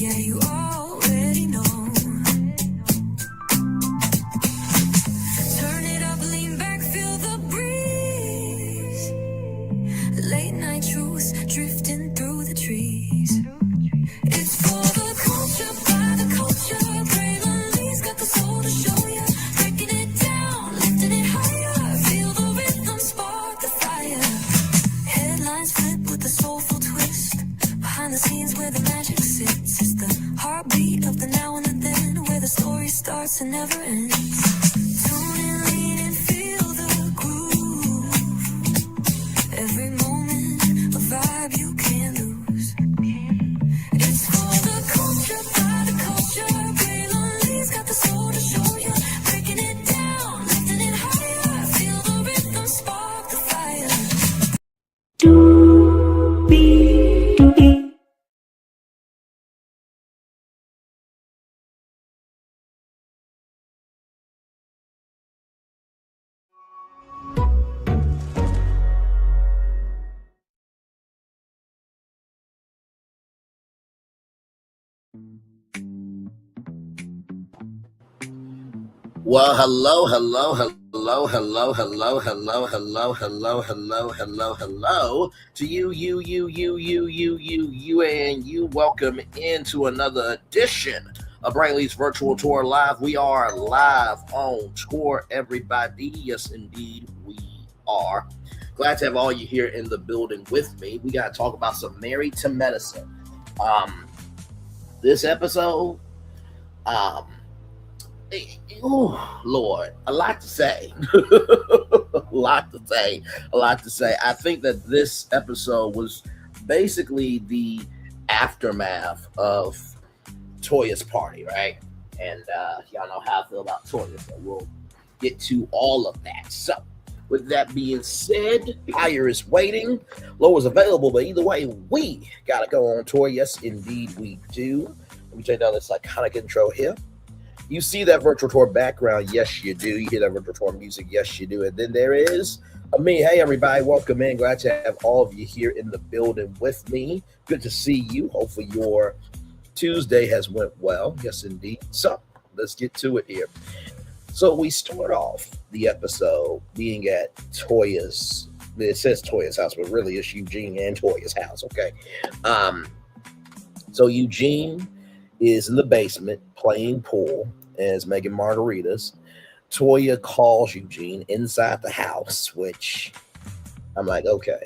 Yeah, you already know. Turn it up, lean back, feel the breeze. Late night truths drifting through the trees. It's for the culture, by the culture. Braylon got the soul to show ya. Breaking it down, lifting it higher. Feel the rhythm, spark the fire. Headlines flip with a soulful twist. Behind the scenes where the magic sits. It's the heartbeat of the now and the then. Where the story starts and never ends. Tune in, lean and feel the groove. Every moment, a vibe you can't lose. It's for the culture, by the culture. Braylon got the soul to show ya. Breaking it down, lifting it higher. Feel the rhythm, spark the fire. Well, hello to you, and you. Welcome into another edition of Brantley's Virtual Tour Live. We are live on tour, everybody. Yes, indeed, we are. Glad to have all you here in the building with me. We got to talk about some Married to Medicine. This episode, oh Lord, a lot to say. a lot to say. I think that this episode was basically the aftermath of Toya's party, right? And y'all know how I feel about Toya, so we'll get to all of that. So, with that being said, higher is waiting, low is available, but either way, we gotta go on tour. Yes, indeed, we do. Let me take down this iconic intro here. You see that virtual tour background? Yes, you do. You hear that virtual tour music? Yes, you do. And then there is me. Hey, everybody. Welcome in. Glad to have all of you here in the building with me. Good to see you. Hopefully your Tuesday has went well. Yes, indeed. So let's get to it here. So we start off the episode being at Toya's. It says Toya's house, but really it's Eugene and Toya's house. Okay. So Eugene is in the basement playing pool and is making margaritas. Toya calls Eugene inside the house, which I'm like, okay.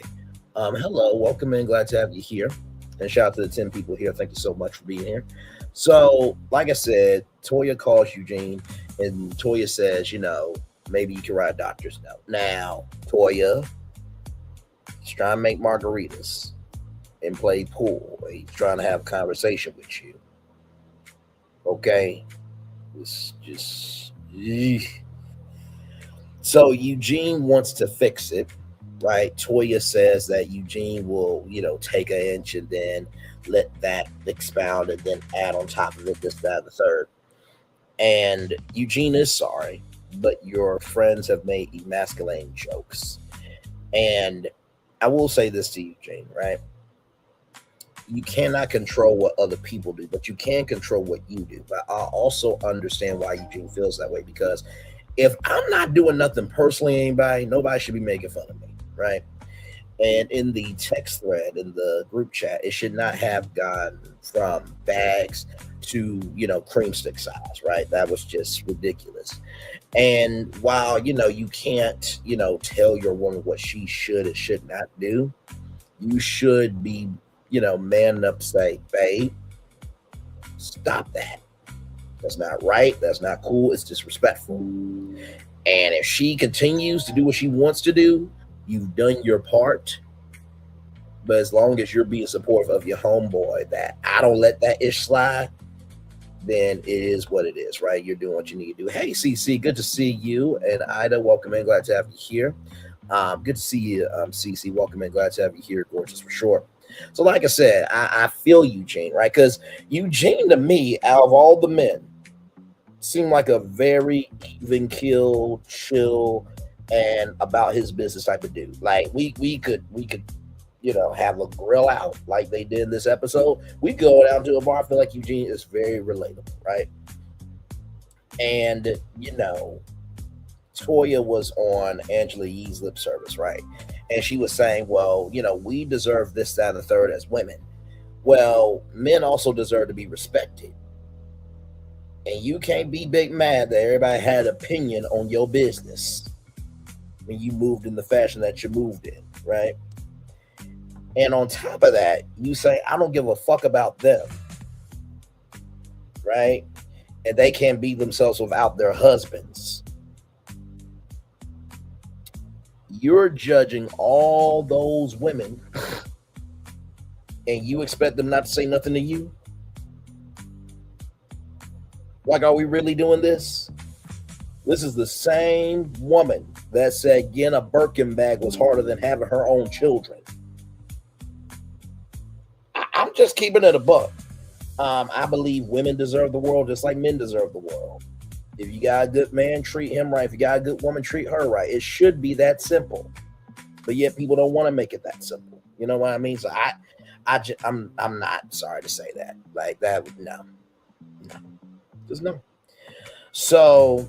Hello, welcome in. Glad to have you here. And shout out to the 10 people here. Thank you so much for being here. So, like I said, Toya calls Eugene, and Toya says, maybe you can write a doctor's note. Now, Toya is trying to make margaritas and play pool. He's trying to have a conversation with you. Okay, it's just so Eugene wants to fix it, right? Toya says that Eugene will, take an inch and then let that expound and then add on top of it this, that, and the third. And Eugene is sorry, but your friends have made emasculating jokes. And I will say this to Eugene, right? You cannot control what other people do, but you can control what you do. But I also understand why Eugene feels that way, because if I'm not doing nothing personally, nobody should be making fun of me, right? And in the text thread, in the group chat, it should not have gone from bags to, cream stick size, right? That was just ridiculous. And while, you can't, tell your woman what she should and should not do, you should be man up, say, babe, stop that. That's not right. That's not cool. It's disrespectful. And if she continues to do what she wants to do, you've done your part. But as long as you're being supportive of your homeboy, that I don't let that ish slide, then it is what it is, right? You're doing what you need to do. Hey, CC, good to see you. And Ida, welcome in. Glad to have you here. Good to see you, CC. Welcome in. Glad to have you here. Gorgeous for sure. So like I said, I feel Eugene, right? Because Eugene, to me, out of all the men, seemed like a very even keel, chill, and about his business type of dude. Like we could have a grill out like they did this episode. We go down to a bar. I feel like Eugene is very relatable, right? And Toya was on Angela Yee's lip service, right? And she was saying, well, we deserve this, that, and the third as women. Well, men also deserve to be respected. And you can't be big mad that everybody had an opinion on your business when you moved in the fashion that you moved in, right? And on top of that, you say, I don't give a fuck about them, right? And they can't be themselves without their husbands. You're judging all those women and you expect them not to say nothing to you? Like, are we really doing this? This is the same woman that said getting a Birkin bag was harder than having her own children. I'm just keeping it a buck. I believe women deserve the world just like men deserve the world. If you got a good man, treat him right. If you got a good woman, treat her right. It should be that simple. But yet people don't want to make it that simple. You know what I mean? So I'm not sorry to say that. Like that, no. Just no. So,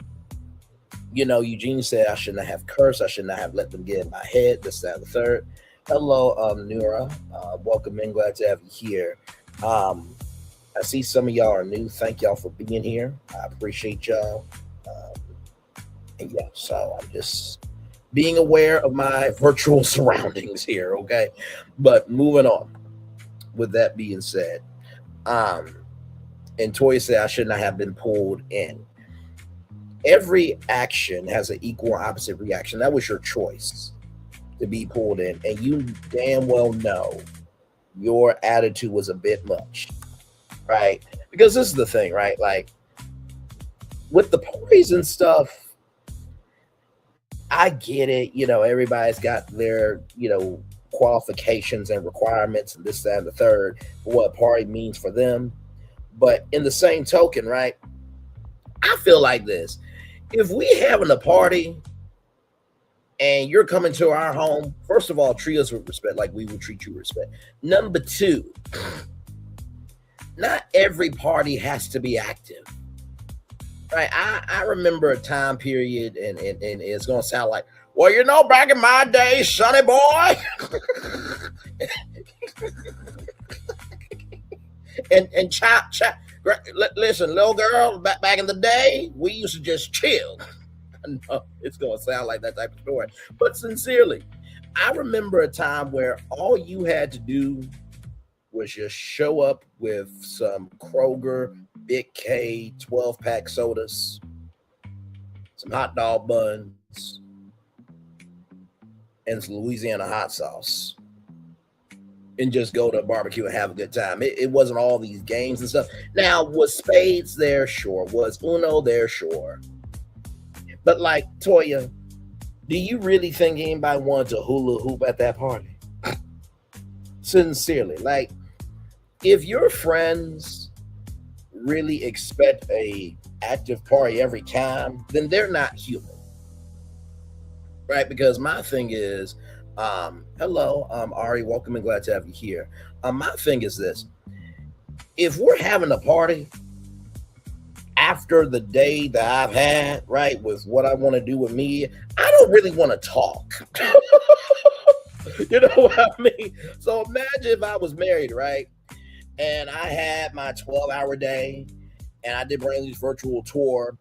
Eugene said I should not have cursed. I should not have let them get in my head. This, that, and the third. Hello, Nura. Welcome in. Glad to have you here. I see some of y'all are new. Thank y'all for being here. I appreciate y'all. And yeah, so I'm just being aware of my virtual surroundings here, okay? But moving on. With that being said, and Toya said I should not have been pulled in. Every action has an equal and opposite reaction. That was your choice to be pulled in, and you damn well know your attitude was a bit much, right? Because this is the thing, right? Like with the parties and stuff, I get it. Everybody's got their, qualifications and requirements and this, that, and the third for what a party means for them. But in the same token, right, I feel like this. If we having a party and you're coming to our home, first of all, treat us with respect like we would treat you with respect. Number two, not every party has to be active. Right? I remember a time period, and it's going to sound like, well, back in my day, sonny boy. and chop. Listen, little girl, back in the day, we used to just chill. I know it's going to sound like that type of story. But sincerely, I remember a time where all you had to do was just show up with some Kroger Big K 12-pack sodas, some hot dog buns, and some Louisiana hot sauce, and just go to a barbecue and have a good time. It wasn't all these games and stuff. Now, was spades there? Sure. Was Uno there? Sure. But like, Toya, do you really think anybody wanted to hula hoop at that party? Sincerely, like, if your friends really expect a active party every time, then they're not human. Right? Because my thing is, hello, Ari, welcome and glad to have you here. My thing is this. If we're having a party after the day that I've had, right, with what I want to do with me, I don't really want to talk. You know what I mean? So imagine if I was married, right? And I had my 12-hour day and I did Brandi's virtual tour,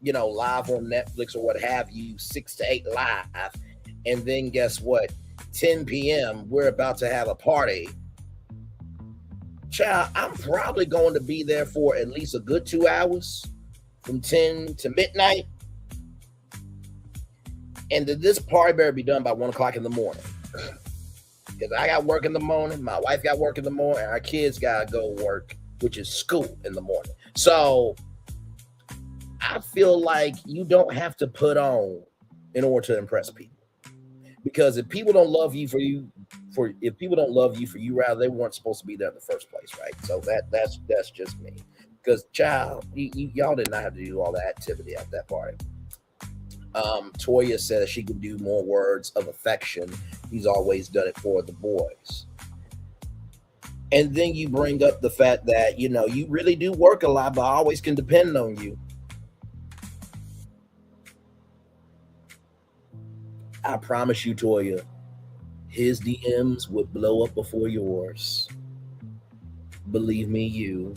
live on Netflix or what have you, 6 to 8 live. And then guess what? 10 p.m., we're about to have a party. Child, I'm probably going to be there for at least a good 2 hours from 10 to midnight. And this party better be done by 1 o'clock in the morning. Because I got work in the morning, my wife got work in the morning, and our kids got to go work, which is school in the morning. So I feel like you don't have to put on in order to impress people. Because if people don't love you for you rather, they weren't supposed to be there in the first place, right? So that's just me. Because child, y'all did not have to do all that activity at that party. Toya says she can do more words of affection. He's always done it for the boys. And then you bring up the fact that, you really do work a lot, but I always can depend on you. I promise you, Toya, his DMs would blow up before yours. Believe me, you.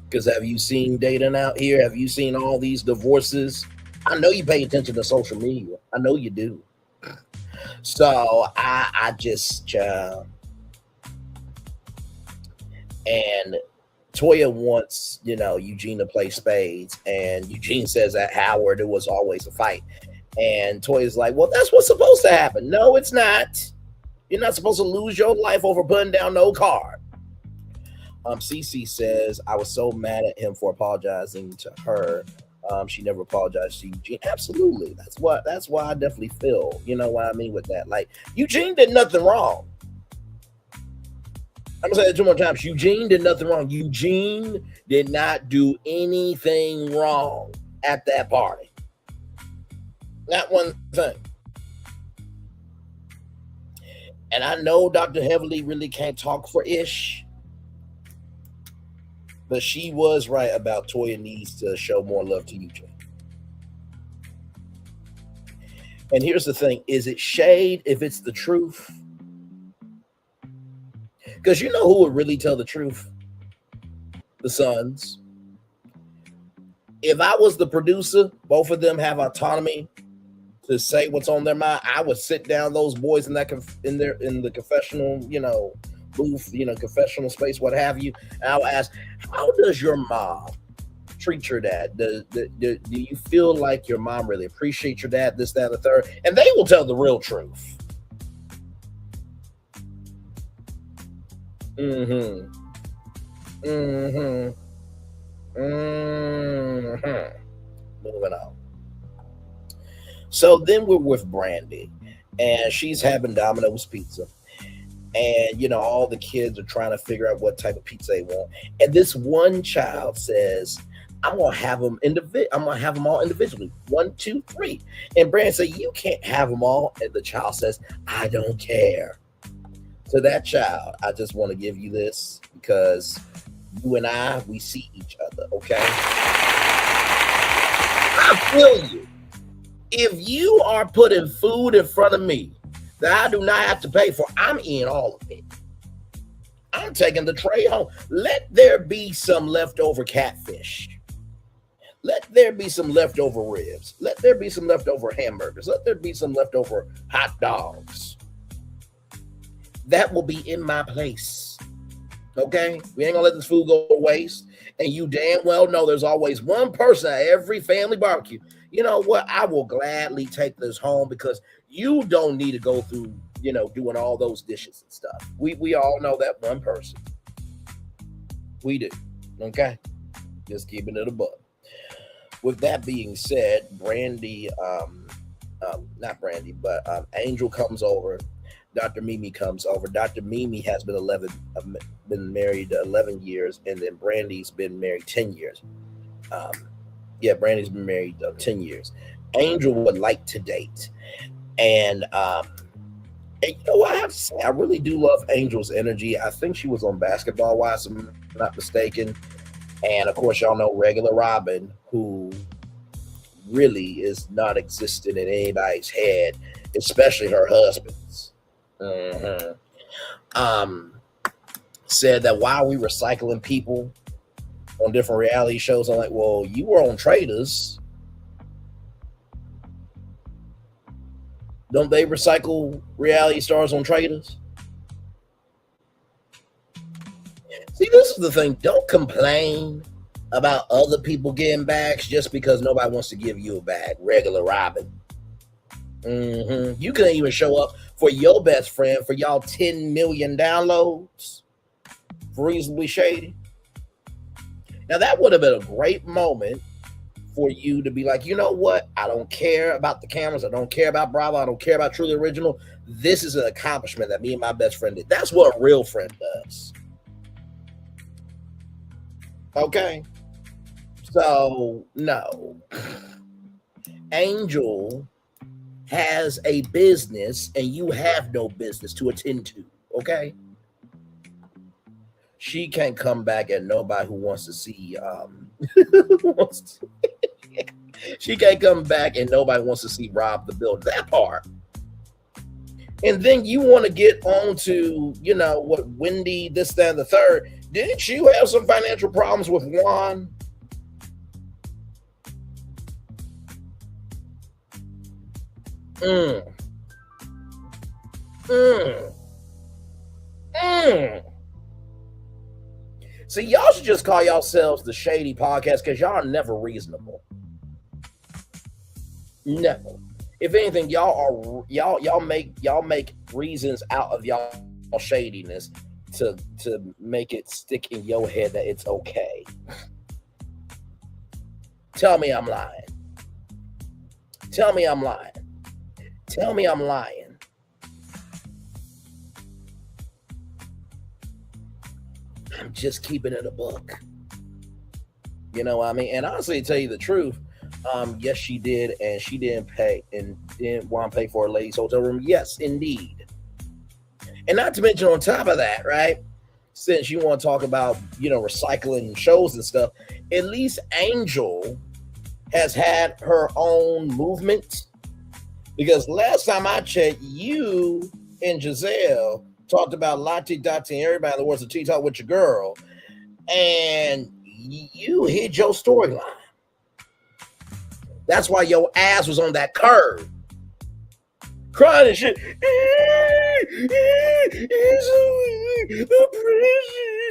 Because have you seen dating out here? Have you seen all these divorces? I know you pay attention to social media. I know you do. So I just, and Toya wants, Eugene to play spades. And Eugene says at Howard, it was always a fight. And Toya's like, well, that's what's supposed to happen. No, it's not. You're not supposed to lose your life over putting down no card. Cece says, I was so mad at him for apologizing to her. She never apologized to Eugene. Absolutely. That's why I definitely feel, you know what I mean with that. Like, Eugene did nothing wrong. I'm gonna say it 2 more times. Eugene did nothing wrong. Eugene did not do anything wrong at that party. Not one thing. And I know Dr. Heavily really can't talk for Ish, but she was right about Toya needs to show more love to Eugene. And here's the thing. Is it shade if it's the truth? Because you know who would really tell the truth? The sons. If I was the producer, both of them have autonomy to say what's on their mind. I would sit down those boys in the confessional, booth, confessional space, what have you. And I would ask, how does your mom treat your dad? Do you feel like your mom really appreciates your dad? This, that, and the third, and they will tell the real truth. Moving on. So then we're with Brandi, and she's having Domino's pizza. And, all the kids are trying to figure out what type of pizza they want. And this one child says, I'm going to have them all individually. 1, 2, 3. And Brandi says, you can't have them all. And the child says, I don't care. To that child, I just want to give you this because you and I, we see each other, okay? I feel you. If you are putting food in front of me that I do not have to pay for, I'm eating all of it. I'm taking the tray home. Let there be some leftover catfish. Let there be some leftover ribs. Let there be some leftover hamburgers. Let there be some leftover hot dogs. That will be in my place. Okay? We ain't gonna let this food go to waste. And you damn well know there's always one person at every family barbecue. You know what? I will gladly take this home because you don't need to go through, doing all those dishes and stuff. We all know that one person. We do. Okay? Just keeping it above. With that being said, Brandi, not Brandi, but Angel comes over. Dr. Mimi comes over. Dr. Mimi has been married 11 years, and then Brandi's been married 10 years. Brandi's been married 10 years. Angel would like to date. And you know what I have to say? I really do love Angel's energy. I think she was on Basketball Wives, if I'm not mistaken. And, of course, y'all know Regular Robin, who really is not existent in anybody's head, especially her husband's. Said that why are we recycling people on different reality shows? I'm like, well, you were on Traders. Don't they recycle reality stars on Traders? See, this is the thing. Don't complain about other people getting bags just because nobody wants to give you a bag. Regular Robin. You couldn't even show up for your best friend for y'all 10 million downloads. Reasonably shady. Now that would have been a great moment for you to be like, you know what? I don't care about the cameras. I don't care about Bravo. I don't care about Truly Original. This is an accomplishment that me and my best friend did. That's what a real friend does. Okay? So, no. Angel has a business and you have no business to attend to. Okay. She can't come back at nobody who wants to see wants to- she can't come back and nobody wants to see Rob the Builder. That part. And then you want to get on to, what Wendy, this, that, and the third. Didn't you have some financial problems with Juan? Mm, mm, mm. See, y'all should just call yourselves the Shady Podcast because y'all are never reasonable. Never. If anything, y'all make reasons out of y'all shadiness to make it stick in your head that it's okay. Tell me I'm lying. Tell me I'm lying. Tell me I'm lying. I'm just keeping it a book. You know what I mean? And honestly, to tell you the truth, yes, she did, and she didn't pay and didn't want to pay for a lady's hotel room. Yes, indeed. And not to mention on top of that, right? Since you want to talk about, recycling shows and stuff, at least Angel has had her own movement. Because last time I checked, you and Giselle talked about Lottie Dottie and everybody that wants to talk with your girl. And you hid your storyline. That's why your ass was on that curve. Crying and shit. The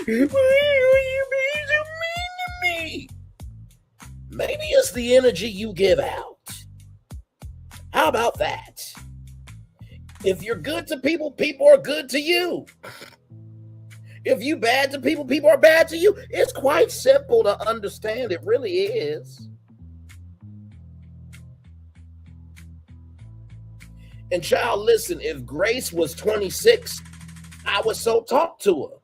pressure. Why are you being so mean to me? Maybe it's the energy you give out. How about that? If you're good to people, people are good to you. If you bad to people, people are bad to you. It's quite simple to understand. It really is. And child, listen, if Grace was 26, I would so talk to her.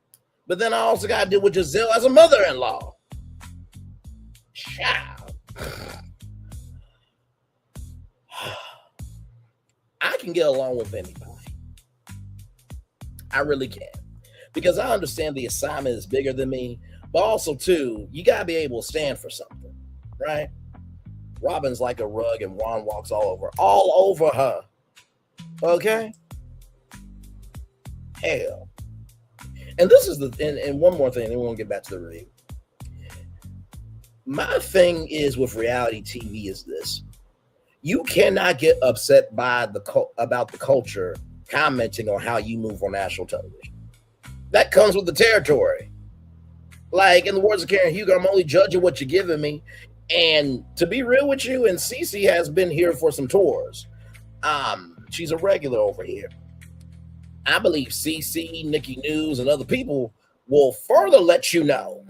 But then I also got to deal with Giselle as a mother-in-law. Child. I can get along with anybody. I really can. Because I understand the assignment is bigger than me. But also, too, you got to be able to stand for something. Right? Robin's like a rug and Juan walks all over her. Okay? Hell. And this is and one more thing, then we won't get back to the review. My thing is with reality TV is this. You cannot get upset by about the culture commenting on how you move on national television. That comes with the territory. Like, in the words of Karen Hugo, I'm only judging what you're giving me. And to be real with you, and Cece has been here for some tours. She's a regular over here. I believe CC, Nikki News, and other people will further let you know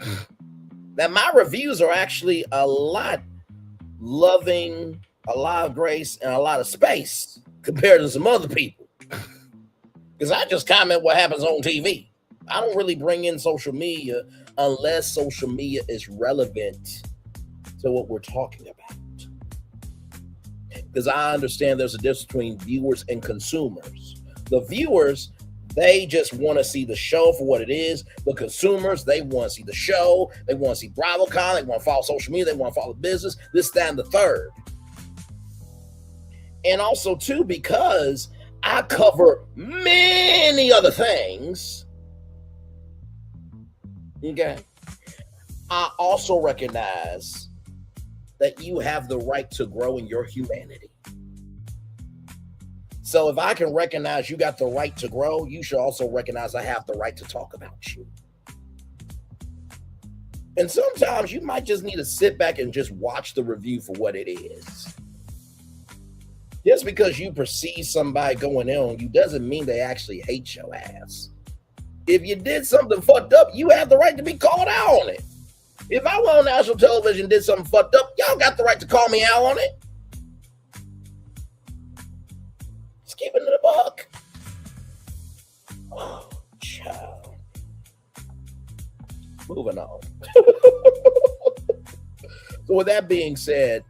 that my reviews are actually a lot loving, a lot of grace, and a lot of space compared to some other people. Because I just comment what happens on TV. I don't really bring in social media unless social media is relevant to what we're talking about. Because I understand there's a difference between viewers and consumers. The viewers, they just want to see the show for what it is. The consumers, they want to see the show. They want to see BravoCon. They want to follow social media. They want to follow business. This, that, and the third. And also, too, because I cover many other things. Okay. I also recognize that you have the right to grow in your humanity. So if I can recognize you got the right to grow, you should also recognize I have the right to talk about you. And sometimes you might just need to sit back and just watch the review for what it is. Just because you perceive somebody going in on you doesn't mean they actually hate your ass. If you did something fucked up, you have the right to be called out on it. If I went on national television and did something fucked up, y'all got the right to call me out on it. Just keeping it a buck. Oh, child. Moving on. So with that being said,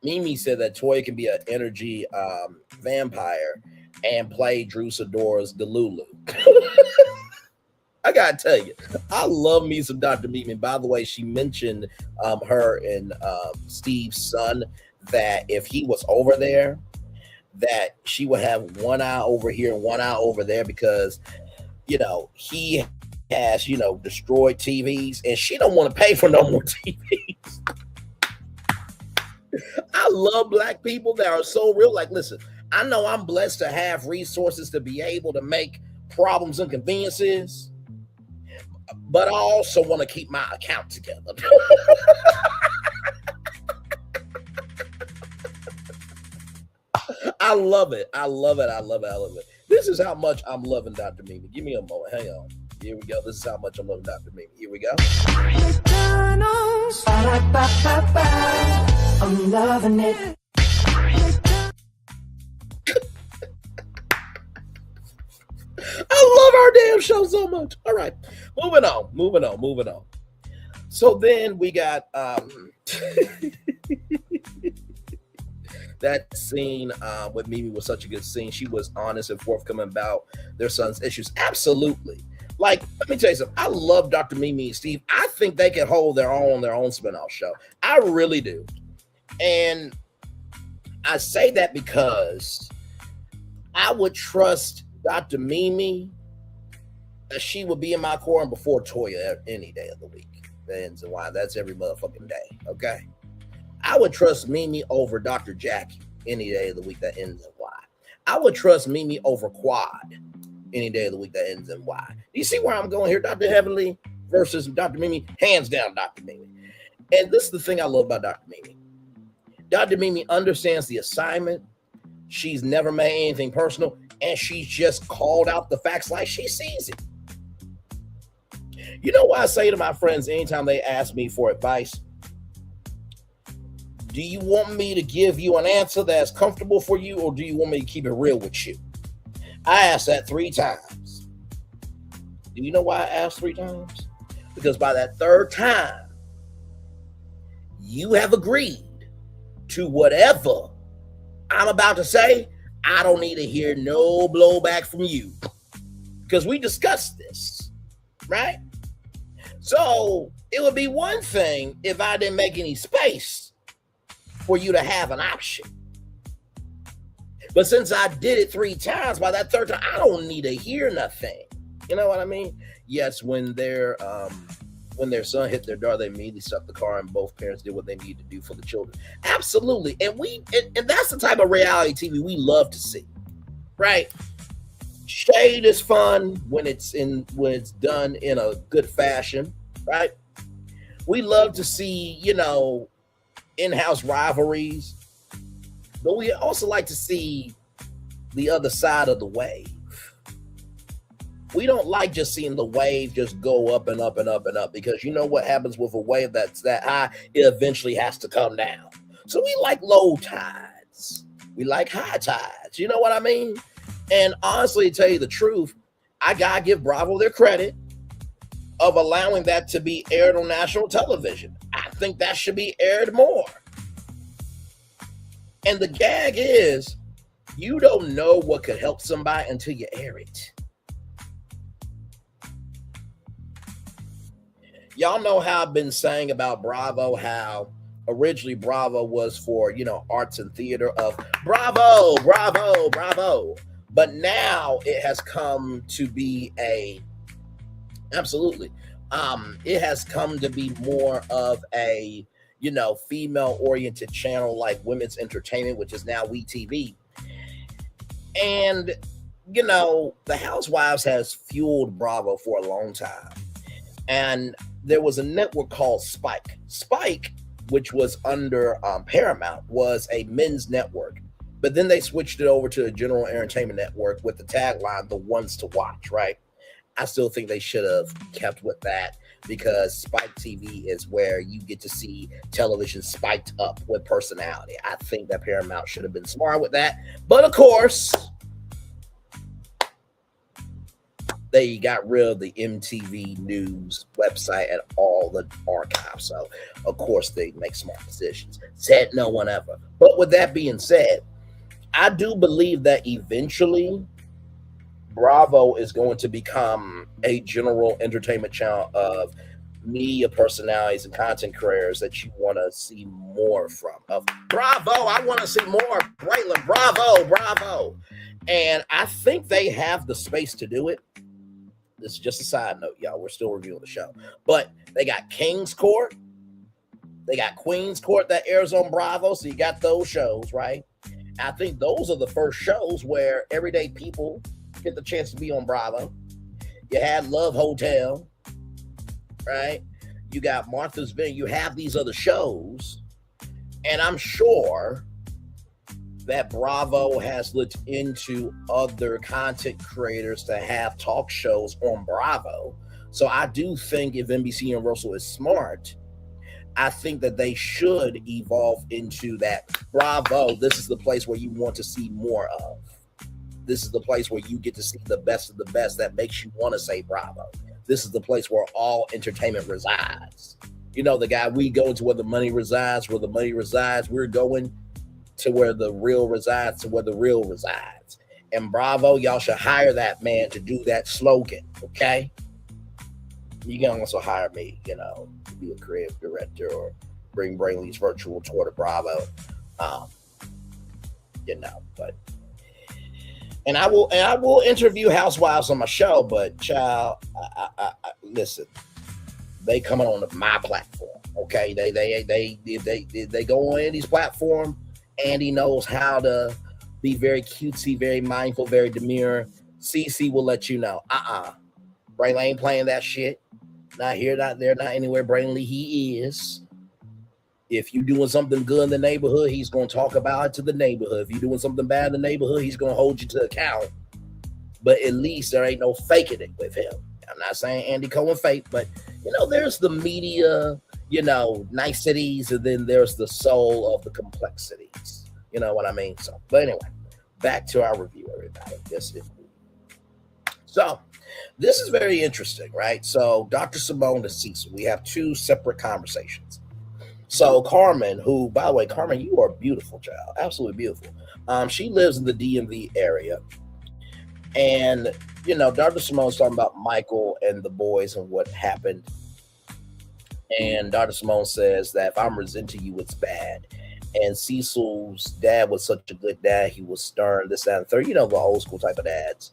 Mimi said that Toya can be an energy vampire and play Drew Sidora's Delulu. I gotta tell you, I love me some Dr. Mimi. By the way, she mentioned her and Steve's son that if he was over there, that she would have one eye over here and one eye over there because he has destroyed TVs and she don't want to pay for no more TVs. I love black people that are so real. Like, listen, I know I'm blessed to have resources to be able to make problems and conveniences, but I also want to keep my account together. I love it. I love it. I love it. I love it. This is how much I'm loving Dr. Mimi. Give me a moment. Hang on. Here we go. This is how much I'm loving Dr. Mimi. Here we go. I'm loving it. I love our damn show so much. All right. Moving on. So then we got that scene with Mimi was such a good scene. She was honest and forthcoming about their son's issues. Absolutely. Like, let me tell you something. I love Dr. Mimi and Steve. I think they can hold their own spinoff show. I really do. And I say that because I would trust Dr. Mimi that she would be in my corner before Toya any day of the week. And why? That's every motherfucking day. Okay. I would trust Mimi over Dr. Jackie any day of the week that ends in Y. I would trust Mimi over Quad any day of the week that ends in Y. Do you see where I'm going here? Dr. Heavenly versus Dr. Mimi, hands down Dr. Mimi. And this is the thing I love about Dr. Mimi. Dr. Mimi understands the assignment. She's never made anything personal, and she's just called out the facts like she sees it. You know what I say to my friends anytime they ask me for advice? Do you want me to give you an answer that's comfortable for you, or do you want me to keep it real with you? I asked that 3 times. Do you know why I asked 3 times? Because by that 3rd time, you have agreed to whatever I'm about to say. I don't need to hear no blowback from you because we discussed this, right? So it would be one thing if I didn't make any space for you to have an option. But since I did it 3 times, by that 3rd time, I don't need to hear nothing. You know what I mean? Yes, when their son hit their door, they immediately stopped the car and both parents did what they needed to do for the children. Absolutely. And that's the type of reality TV we love to see. Right? Shade is fun when it's done in a good fashion, right? We love to see, in-house rivalries, but we also like to see the other side of the wave. We don't like just seeing the wave just go up and up and up and up, because you know what happens with a wave that's that high? It eventually has to come down. So we like low tides. We like high tides. You know what I mean? And honestly, to tell you the truth, I gotta give Bravo their credit of allowing that to be aired on national television. I think that should be aired more. And the gag is, you don't know what could help somebody until you air it. Y'all know how I've been saying about Bravo, how originally Bravo was for, arts and theater of Bravo, Bravo, Bravo. But now it has come to be absolutely. It has come to be more of a, female-oriented channel like Women's Entertainment, which is now WeTV. And, the Housewives has fueled Bravo for a long time. And there was a network called Spike. Spike, which was under Paramount, was a men's network. But then they switched it over to a general entertainment network with the tagline, the ones to watch, right? I still think they should have kept with that, because Spike TV is where you get to see television spiked up with personality. I think that Paramount should have been smart with that. But of course, they got rid of the MTV News website and all the archives. So, of course, they make smart decisions. Said no one ever. But with that being said, I do believe that eventually Bravo is going to become a general entertainment channel of media personalities and content creators that you want to see more from. Of Bravo, I want to see more. Braylon, Bravo, Bravo. And I think they have the space to do it. This is just a side note, y'all. We're still reviewing the show. But they got King's Court. They got Queen's Court that airs on Bravo. So you got those shows, right? I think those are the first shows where everyday people get the chance to be on Bravo. You had Love Hotel, right? You got Martha's Vineyard. You have these other shows. And I'm sure that Bravo has looked into other content creators to have talk shows on Bravo. So I do think if NBC Universal is smart, I think that they should evolve into that. Bravo, this is the place where you want to see more of. This is the place where you get to see the best of the best that makes you want to say Bravo. This is the place where all entertainment resides. You know, the guy, we go to where the money resides, we're going to where the real resides, to where the real resides. And Bravo, y'all should hire that man to do that slogan, okay? You can also hire me, you know, to be a creative director or bring Brainley's virtual tour to Bravo. You know, but and I will interview housewives on my show, but child, I listen, they coming on my platform, okay? They go on Andy's platform. Andy knows how to be very cutesy, very mindful, very demure. CC will let you know. Brainley ain't playing that shit. Not here, not there, not anywhere. Brainley, he is. If you doing something good in the neighborhood, he's going to talk about it to the neighborhood. If you're doing something bad in the neighborhood, he's going to hold you to account. But at least there ain't no faking it with him. I'm not saying Andy Cohen fake, but, you know, there's the media, you know, niceties, and then there's the soul of the complexities. You know what I mean? So, but anyway, back to our review, everybody. Yes, indeed. So, this is very interesting, right? So, Dr. Simone to Cecil, we have two separate conversations. So, Carmen, who, by the way, Carmen, you are beautiful, child. Absolutely beautiful. She lives in the DMV area. And, you know, Dr. Simone's talking about Michael and the boys and what happened. And Dr. Simone says that if I'm resenting you, it's bad. And Cecil's dad was such a good dad. He was stern, this, that, and third. You know, the old school type of dads.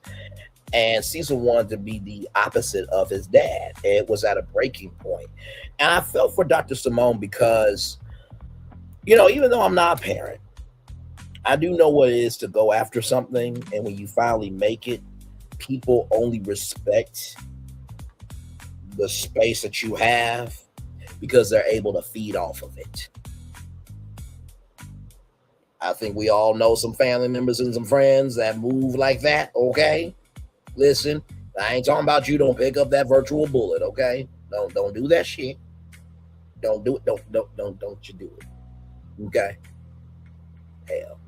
And Cecil wanted to be the opposite of his dad. It was at a breaking point. And I felt for Dr. Simone because, you know, even though I'm not a parent, I do know what it is to go after something. And when you finally make it, people only respect the space that you have because they're able to feed off of it. I think we all know some family members and some friends that move like that, okay? Listen, I ain't talking about you. Don't pick up that virtual bullet, okay? Don't do that shit. Don't do it. Don't you do it. Okay? Hell.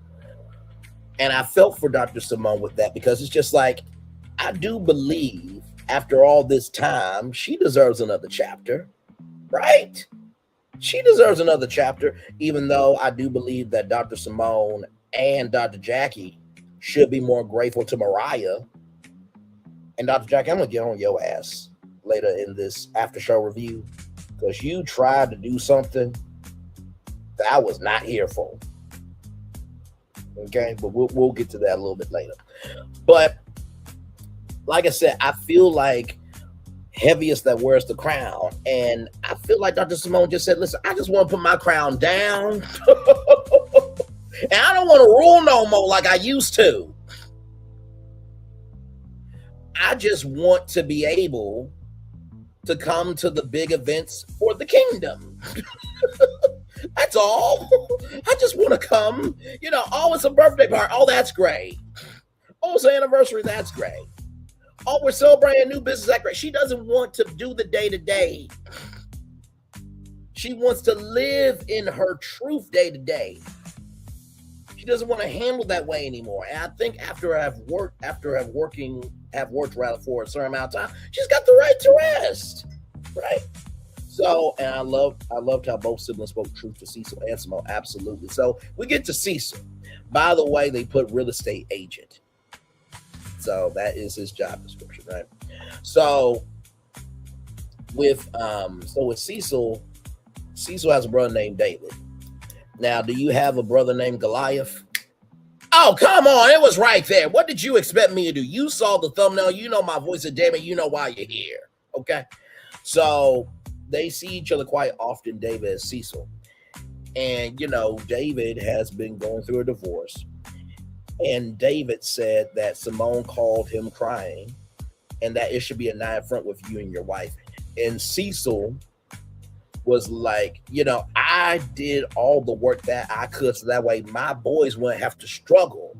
And I felt for Dr. Simone with that because it's just like, I do believe after all this time, she deserves another chapter, right? She deserves another chapter, even though I do believe that Dr. Simone and Dr. Jackie should be more grateful to Mariah. And Dr. Jackie, I'm going to get on your ass later in this after show review because you tried to do something that I was not here for. Okay, but we'll get to that a little bit later. But like I said, I feel like heaviest that wears the crown. And I feel like Dr. Simone just said, listen, I just want to put my crown down. And I don't want to rule no more like I used to. I just want to be able to come to the big events for the kingdom. That's all. I just want to come. You know, oh, it's a birthday party. Oh, that's great. Oh, it's an anniversary. That's great. Oh, we're celebrating a new business. That's great. She doesn't want to do the day-to-day. She wants to live in her truth day-to-day. doesn't want to handle that way anymore. And I think have worked rather for a certain amount of time, she's got the right to rest, right? So, and I loved how both siblings spoke truth to Cecil and Simone. Absolutely. So we get to Cecil. By the way, they put real estate agent. So that is his job description, right? So with Cecil has a brother named David. Now, do you have a brother named Goliath? Oh, come on. It was right there. What did you expect me to do? You saw the thumbnail. You know my voice, and damn it, you know why you're here. Okay. So they see each other quite often, David and Cecil. And, David has been going through a divorce. And David said that Simone called him crying and that it should be a night front with you and your wife. And Cecil was like, I did all the work that I could so that way my boys wouldn't have to struggle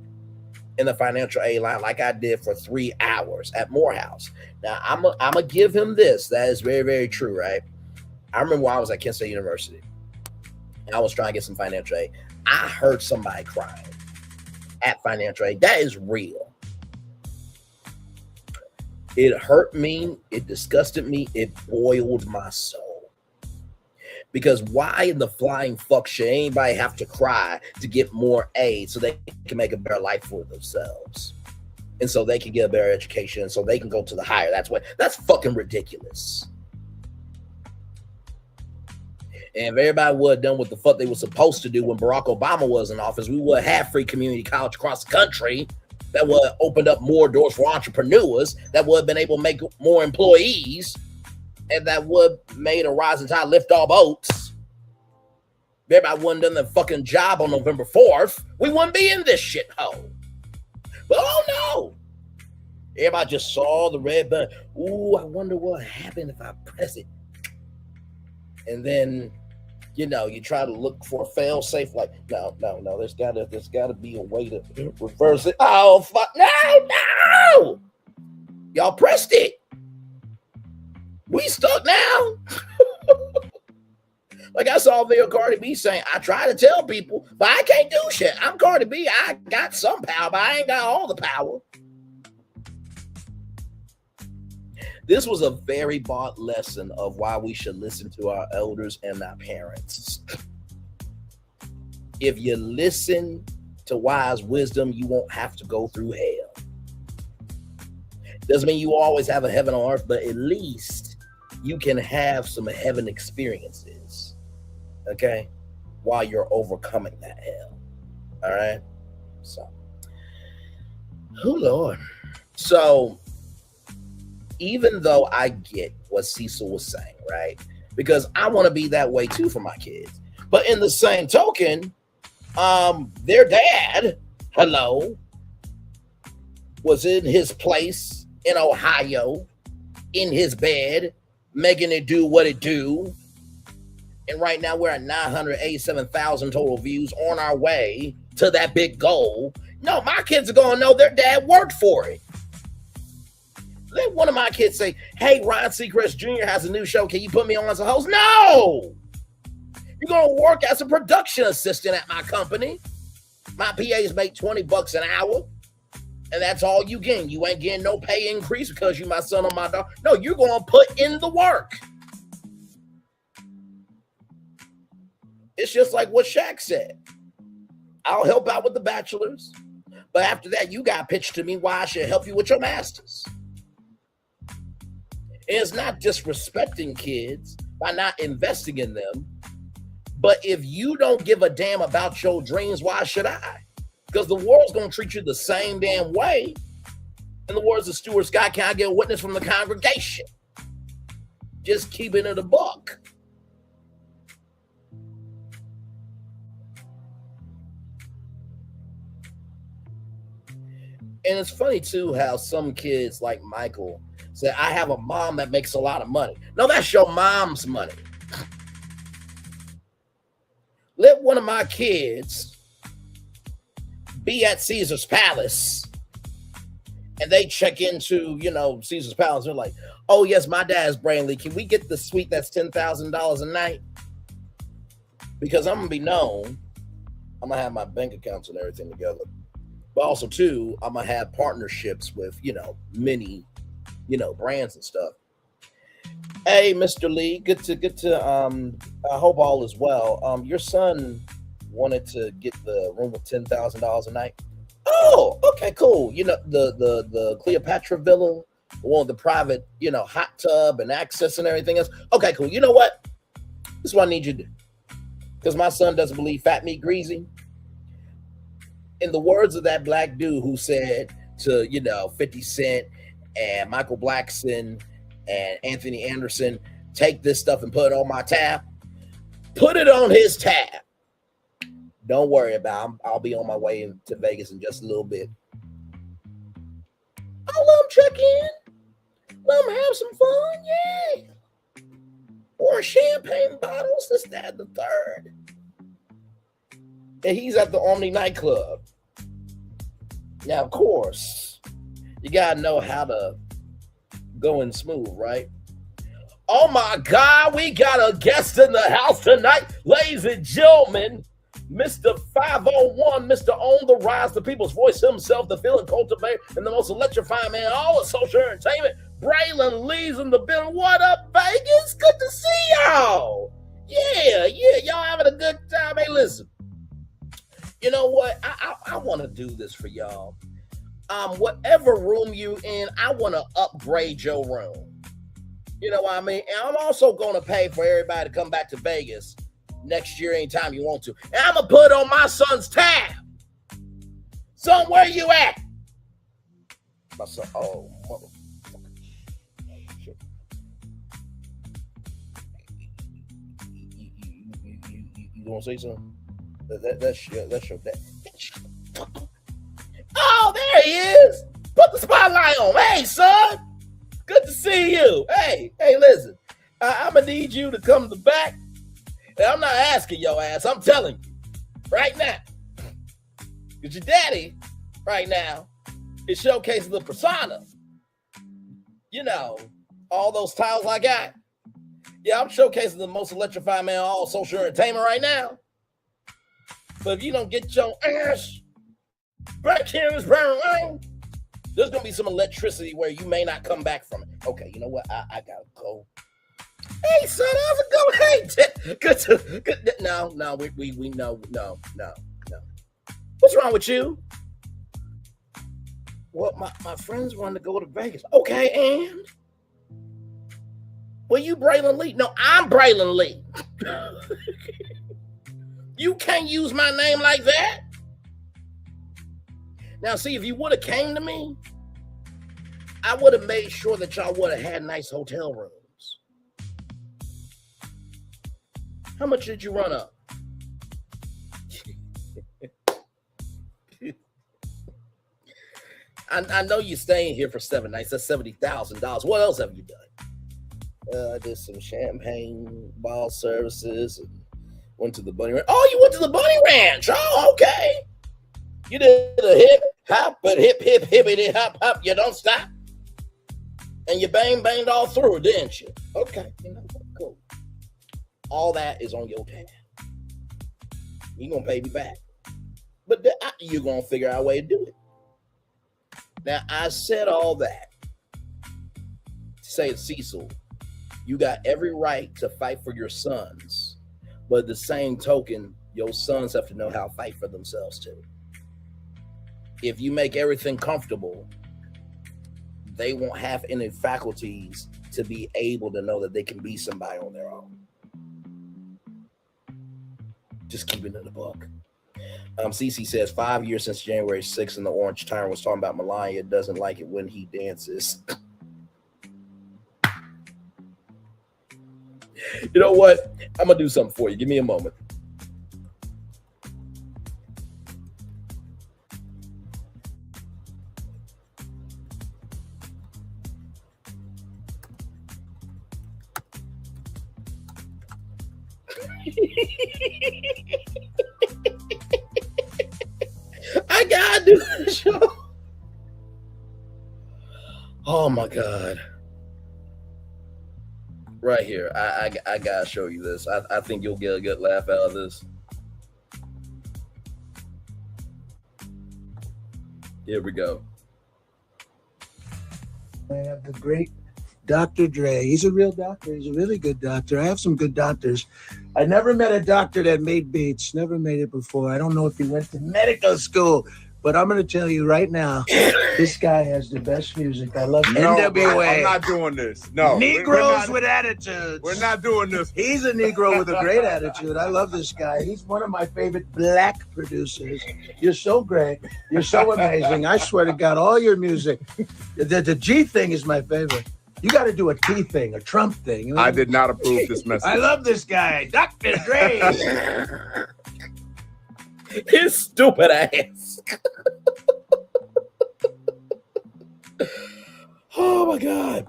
in the financial aid line like I did for 3 hours at Morehouse. Now, I'm going to give him this. That is very, very true, right? I remember when I was at Kent State University and I was trying to get some financial aid. I heard somebody crying at financial aid. That is real. It hurt me. It disgusted me. It boiled my soul. Because why in the flying fuck should anybody have to cry to get more aid so they can make a better life for themselves? And so they can get a better education, so they can go to the higher. That's fucking ridiculous. And if everybody would have done what the fuck they were supposed to do when Barack Obama was in office, we would have free community college across the country that would have opened up more doors for entrepreneurs, that would have been able to make more employees, and that would have made a rising tide lift all boats. If everybody wouldn't done their fucking job on November 4th, we wouldn't be in this shithole. But oh no! Everybody just saw the red button. Ooh, I wonder what happened if I press it. And then, you try to look for a fail safe. Like, no. There's gotta be a way to reverse it. Oh fuck! No! Y'all pressed it. We stuck now. Like I saw a video of Cardi B saying, I try to tell people, but I can't do shit. I'm Cardi B. I got some power, but I ain't got all the power. This was a very bought lesson of why we should listen to our elders and our parents. If you listen to wise wisdom, you won't have to go through hell. Doesn't mean you always have a heaven on earth, but at least you can have some heaven experiences, okay, while you're overcoming that hell. All right? So, oh, Lord. So, even though I get what Cecil was saying, right? Because I want to be that way too for my kids. But in the same token, their dad, was in his place in Ohio, in his bed, making it do what it do. And right now we're at 987,000 total views on our way to that big goal. No, my kids are going to know their dad worked for it. Let one of my kids say, hey, Ryan Seacrest Jr. has a new show. Can you put me on as a host? No! You're going to work as a production assistant at my company. My PAs make $20 an hour. And that's all you getting. You ain't getting no pay increase because you my son or my daughter. No, you're going to put in the work. It's just like what Shaq said. I'll help out with the bachelor's. But after that, you got pitched to me why I should help you with your master's. And it's not disrespecting kids by not investing in them. But if you don't give a damn about your dreams, why should I? Because the world's going to treat you the same damn way. In the words of Stuart Scott, can I get a witness from the congregation? Just keeping it a buck. And it's funny, too, how some kids like Michael say, I have a mom that makes a lot of money. No, that's your mom's money. Let one of my kids be at Caesar's Palace and they check into, Caesar's Palace. They're like, oh, yes, my dad's Brandi. Can we get the suite that's $10,000 a night? Because I'm going to be known I'm gonna have my bank accounts and everything together. But also too, I'm gonna have partnerships with many brands and stuff. Hey, Mr. Lee, good to. I hope all is well. Your son wanted to get the room with $10,000 a night. Oh, okay, cool. The Cleopatra Villa, the one with the private hot tub and access and everything else. Okay, cool. You know what? This is what I need you to do because my son doesn't believe fat meat greasy. In the words of that black dude who said to 50 Cent and Michael Blackson and Anthony Anderson, take this stuff and put it on my tab. Put it on his tab. Don't worry about it. I'll be on my way to Vegas in just a little bit. I'll let him check in. Let him have some fun. Yeah. Or champagne bottles. This, that, the third. And he's at the Omni nightclub. Now, of course, you got to know how to go in smooth, right? Oh my God, we got a guest in the house tonight, ladies and gentlemen. Mr. 501, Mr. On the Rise, the people's voice himself, the feeling cultivator, and the most electrifying man, all of social entertainment. Braylon Lee's in the building. What up, Vegas? Good to see y'all. Yeah, y'all having a good time. Hey, listen. You know what? I want to do this for y'all. Whatever room you in, I want to upgrade your room. You know what I mean? And I'm also going to pay for everybody to come back to Vegas next year anytime you want to. And I'm going to put on my son's tab. Son, where you at? My son, oh, motherfucker. Shit. You want to say something? That's your dad. Oh, there he is. Put the spotlight on. Hey, son. Good to see you. Hey, listen. I'm going to need you to come to the back. And I'm not asking your ass. I'm telling you right now. Because your daddy right now is showcasing the persona. You know, all those tiles I got. Yeah, I'm showcasing the most electrifying man of all social entertainment right now. But if you don't get your ass back here in this room, there's going to be some electricity where you may not come back from it. Okay, you know what? I got to go. Hey, son, how's it going? Hey, good. No, we no. What's wrong with you? Well, my friends wanted to go to Vegas. Okay, and? Well, you Braylon Lee. No, I'm Braylon Lee. You can't use my name like that. Now, see, if you would have came to me, I would have made sure that y'all would have had nice hotel rooms. How much did you run up? I know you're staying here for 7 nights. That's $70,000. What else have you done? I did some champagne ball services and went to the bunny ranch. Oh, you went to the bunny ranch. Oh, okay. You did a hip hop, but hippity hop hop. You don't stop. And you banged all through, didn't you? Okay, cool. All that is on your tab. You're going to pay me back. But you're going to figure out a way to do it. Now, I said all that to say, Cecil, you got every right to fight for your sons. But at the same token, your sons have to know how to fight for themselves too. If you make everything comfortable, they won't have any faculties to be able to know that they can be somebody on their own. Just keep it in the book. CC says 5 years since January 6th and the Orange Tyrant was talking about Melania doesn't like it when he dances. You know what? I'm going to do something for you. Give me a moment. I gotta do the show. Oh my God. Right here. I gotta show you this. I think you'll get a good laugh out of this. Here we go. I have the great Dr. Dre. He's a real doctor. He's a really good doctor. I have some good doctors. I never met a doctor that made beats. Never made it before. I don't know if he went to medical school, but I'm going to tell you right now, this guy has the best music. I love NWA. Bro, I'm not doing this. No. Negroes with attitudes. We're not doing this. He's a Negro with a great attitude. I love this guy. He's one of my favorite black producers. You're so great. You're so amazing. I swear to God, all your music. The G thing is my favorite. You got to do a T thing, a Trump thing. You know? I did not approve this message. I love this guy, Dr. Dre. His stupid ass. Oh my God.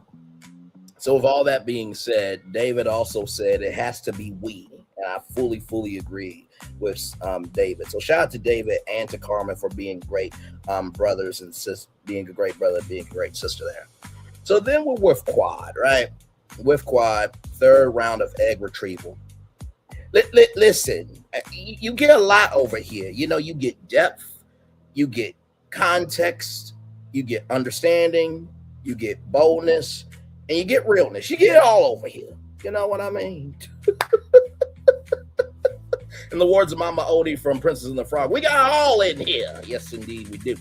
So with all that being said, David also said it has to be we. And I fully agree with David. So shout out to David and to Carmen for being great brothers and being a great brother, being a great sister there. So then we're with Quad, right? With Quad, third round of egg retrieval. Listen, you get a lot over here. You know, you get depth, you get context, you get understanding, you get boldness, and you get realness. You get it all over here. You know what I mean? In the words of Mama Odie from Princess and the Frog, we got it all in here. Yes, indeed, we do.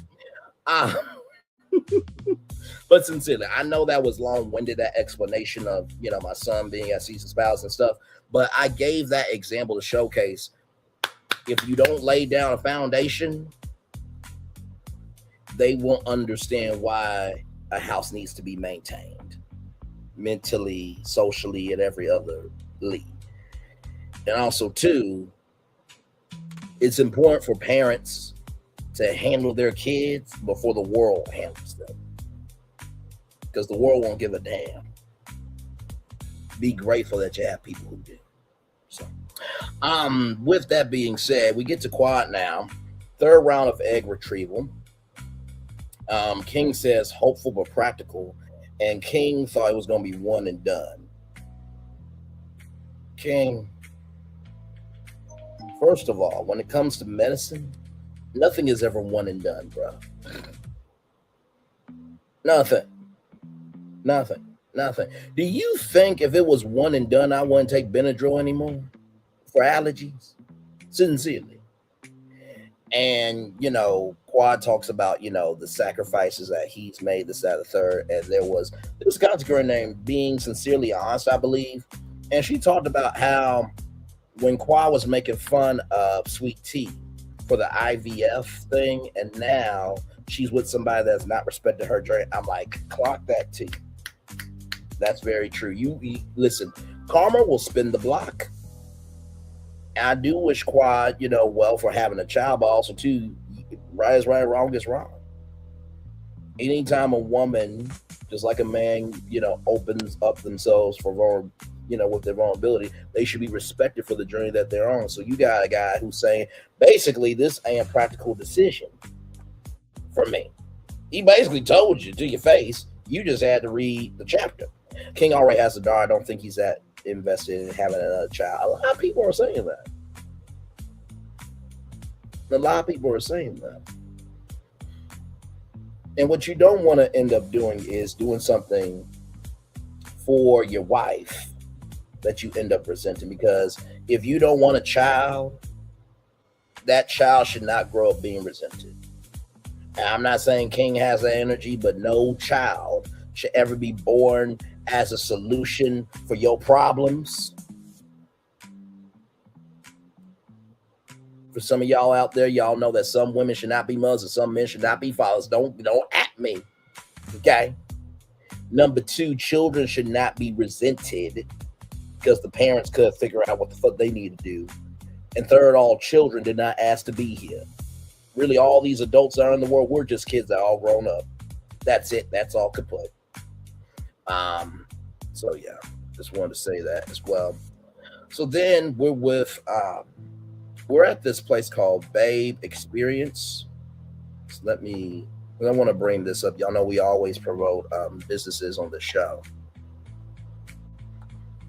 But sincerely, I know that was long-winded, that explanation of, you know, my son being a seasoned spouse and stuff, but I gave that example to showcase if you don't lay down a foundation, they won't understand why a house needs to be maintained mentally, socially, and every other lead. And also, too, it's important for parents to handle their kids before the world handles them. Because the world won't give a damn. Be grateful that you have people who do. So, with that being said, we get to Quad now. Third round of egg retrieval. King says hopeful but practical. And King thought it was going to be one and done. King, first of all, when it comes to medicine, nothing is ever one and done, bro. Nothing. Do you think if it was one and done, I wouldn't take Benadryl anymore for allergies? Sincerely. And, you know, Quad talks about, you know, the sacrifices that he's made, this, that, the third. And there was a content girl named Being Sincerely Honest, I believe. And she talked about how when Quad was making fun of Sweet Tea for the IVF thing, and now she's with somebody that's not respected her dream. I'm like, clock that T. That's very true. You listen, karma will spin the block. And I do wish Quad, you know, well for having a child, but also too, right is right, wrong is wrong. Anytime a woman, just like a man, you know, opens up themselves for with their vulnerability, they should be respected for the journey that they're on. So you got a guy who's saying, basically, this ain't a practical decision for me. He basically told you to your face. You just had to read the chapter. King already has a daughter. I don't think he's that invested in having another child. A lot of people are saying that. And what you don't want to end up doing is doing something for your wife that you end up resenting, because if you don't want a child, that child should not grow up being resented. And I'm not saying King has that energy, but no child should ever be born as a solution for your problems. For some of y'all out there, y'all know that some women should not be mothers and some men should not be fathers. Don't at me. Okay? Number two, children should not be resented because the parents could figure out what the fuck they need to do. And third, all children did not ask to be here. Really, all these adults that are in the world, we're just kids that are all grown up. That's it. That's all kaput. So yeah, just wanted to say that as well. So then we're at this place called Babe Experience. So I want to bring this up. Y'all know we always promote businesses on the show.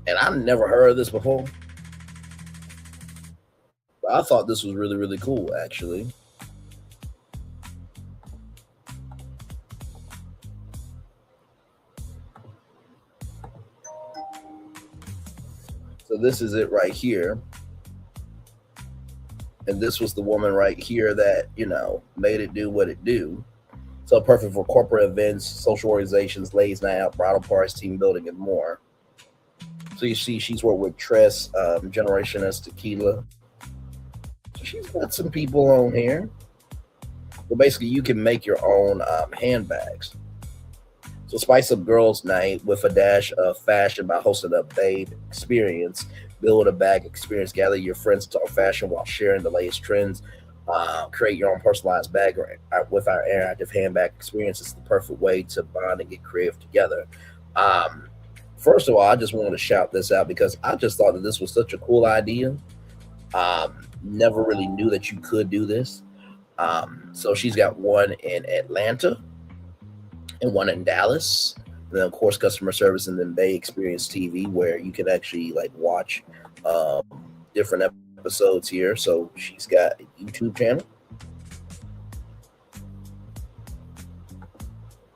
And I've never heard of this before. But I thought this was really, really cool, actually. So this is it right here. And this was the woman right here that, made it do what it do. So perfect for corporate events, social organizations, ladies night out, bridal parties, team building, and more. So you see she's worked with Tress, Generation S Tequila. So she's got some people on here. But basically you can make your own handbags. So spice up girls' night with a dash of fashion by hosting a babe experience. Build a bag experience. Gather your friends to talk fashion while sharing the latest trends. Create your own personalized bag with our interactive handbag experience. It's the perfect way to bond and get creative together. First of all, I just wanted to shout this out because I just thought that this was such a cool idea. Never really knew that you could do this. So she's got one in Atlanta and one in Dallas. And then of course customer service and then Bay Experience TV where you can actually watch different episodes here. So she's got a YouTube channel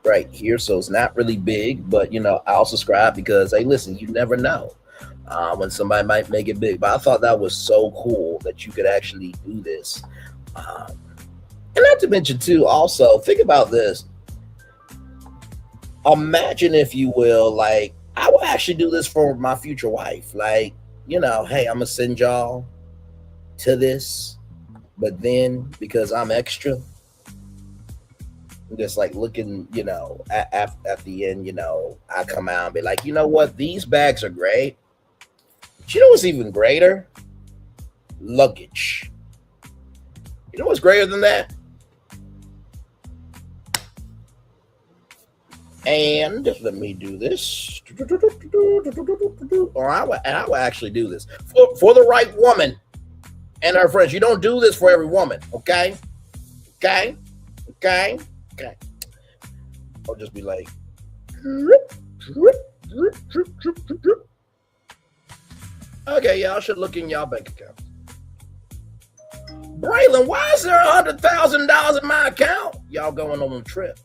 right here. So it's not really big, but I'll subscribe because hey, listen, you never know when somebody might make it big. But I thought that was so cool that you could actually do this. And not to mention too, also think about this. Imagine, if you will, I will actually do this for my future wife. Hey, I'm gonna send y'all to this, but then because I'm extra, I'm just looking, at the end, I come out and be like, you know what, these bags are great. But you know what's even greater? Luggage. You know what's greater than that? And let me do this. Or I will actually do this for the right woman and her friends. You don't do this for every woman, okay? Okay. I'll just be like, okay, y'all should look in y'all bank account. Braylon, why is there $100,000 in my account? Y'all going on a trip.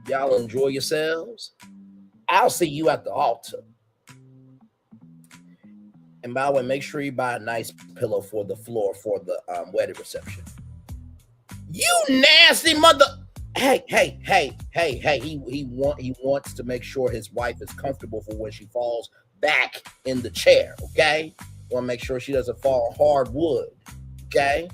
Y'all enjoy yourselves. I'll see you at the altar. And by the way, make sure you buy a nice pillow for the floor for the wedding reception. You nasty mother. Hey. He wants to make sure his wife is comfortable for when she falls back in the chair, okay? Want to make sure she doesn't fall on hard wood, okay?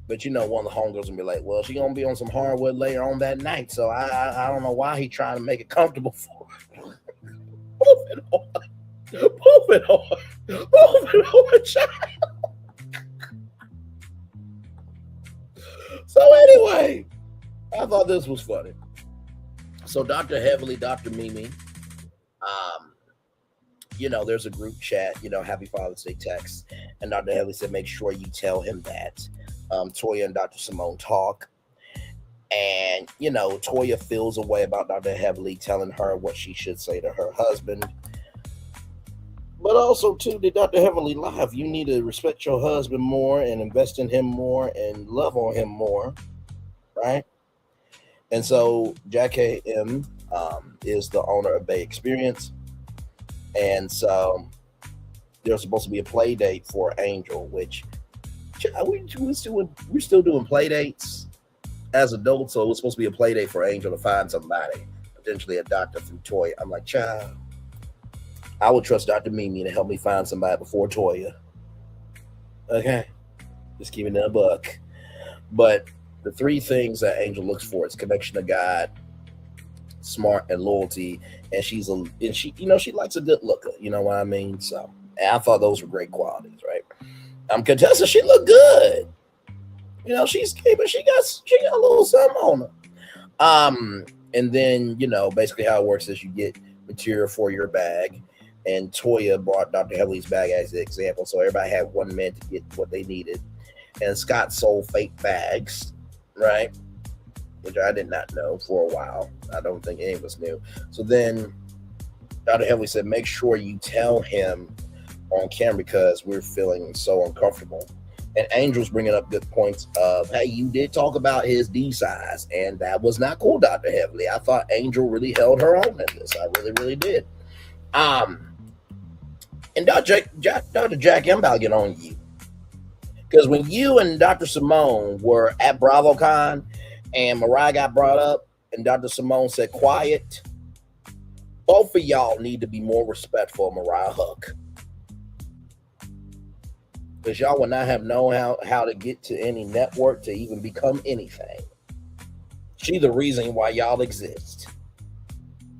But one of the homegirls gonna be like, well, she gonna be on some hardwood later on that night, so I don't know why he trying to make it comfortable for her. Move it on, child. So anyway, I thought this was funny. So Dr. Heavily, Dr. Mimi, there's a group chat, Happy Father's Day text, and Dr. Heavily said, make sure you tell him that. Toya and Dr. Simone talk, and Toya feels a way about Dr. Heavily telling her what she should say to her husband, but also too, did Dr. Heavily live? You need to respect your husband more and invest in him more and love on him more, right? And so Jack M is the owner of Bay Experience, and so there's supposed to be a play date for Angel, which we're still doing play dates as adults, so it's supposed to be a play date for Angel to find somebody, potentially a doctor through Toya. I'm like, child, I would trust Dr. Mimi to help me find somebody before Toya. Okay, just keeping it a buck. But the three things that Angel looks for is connection to God, smart, and loyalty. And she likes a good looker. You know what I mean? So, and I thought those were great qualities, right? Contessa, she looked good. She's but she got a little something on her. And then basically how it works is you get material for your bag, and Toya brought Dr. Heavely's bag as the example. So everybody had 1 minute to get what they needed, and Scott sold fake bags, right? Which I did not know for a while. I don't think any of us knew. So then Dr. Heavily said, make sure you tell him on camera because we're feeling so uncomfortable. And Angel's bringing up good points of, hey, you did talk about his D size, and that was not cool, Dr. Heavily. I thought Angel really held her own in this. I really, really did. And Dr. Jackie, I'm about to get on you. Because when you and Dr. Simone were at BravoCon and Mariah got brought up and Dr. Simone said quiet, both of y'all need to be more respectful of Mariah Huck. Because y'all would not have known how to get to any network to even become anything. She the reason why y'all exist.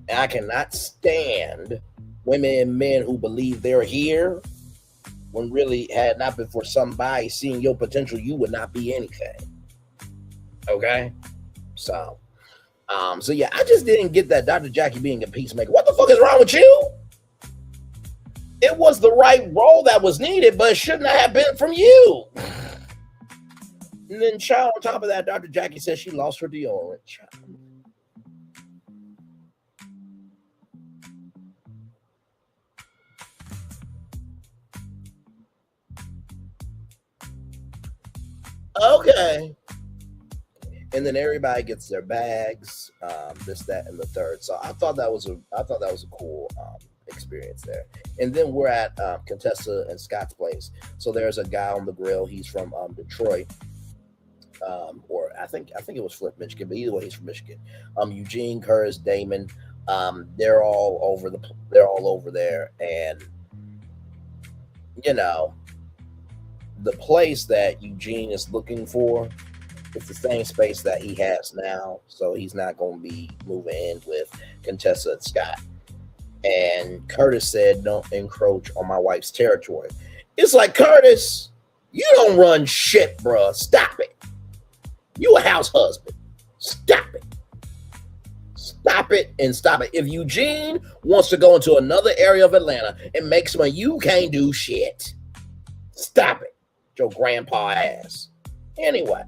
And I cannot stand women and men who believe they're here when really had not been for somebody seeing your potential, you would not be anything. Okay? So yeah, I just didn't get that Dr. Jackie being a peacemaker. What the fuck is wrong with you? It was the right role that was needed, but it shouldn't have been from you. And then, child, on top of that, Dr. Jackie says she lost her deodorant. Child. Okay. And then everybody gets their bags, this, that, and the third. So I thought that was a cool experience there. And then we're at Contessa and Scott's place. So there's a guy on the grill. He's from Detroit, or I think it was Flint, Michigan. But either way, he's from Michigan. Eugene, Curtis, Damon, they're all over there, and you know, the place that Eugene is looking for. It's the same space that he has now, so he's not going to be moving in with Contessa and Scott. And Curtis said, "Don't encroach on my wife's territory." It's like, Curtis, you don't run shit, bruh. Stop it. You a house husband. Stop it. Stop it and stop it. If Eugene wants to go into another area of Atlanta and make some money, you can't do shit. Stop it. Your grandpa ass. Anyway.